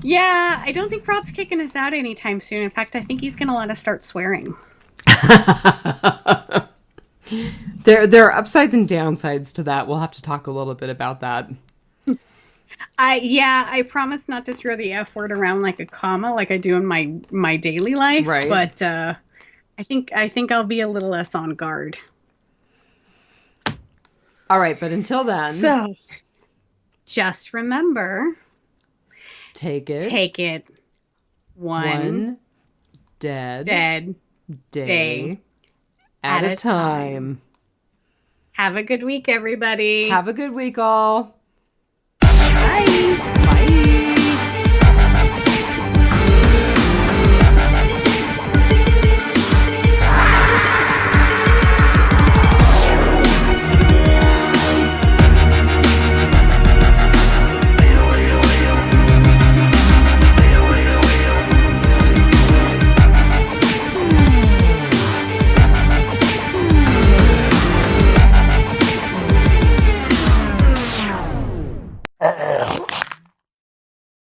Yeah, I don't think Rob's kicking us out anytime soon. In fact, I think he's going to let us start swearing. There are upsides and downsides to that. We'll have to talk a little bit about that. I promise not to throw the F word around like a comma like I do in my daily life. Right. But I think I'll be a little less on guard. All right, but until then. So just remember. Take it one dead day at a time. Have a good week, everybody. Have a good week, all. Bye. Ugh.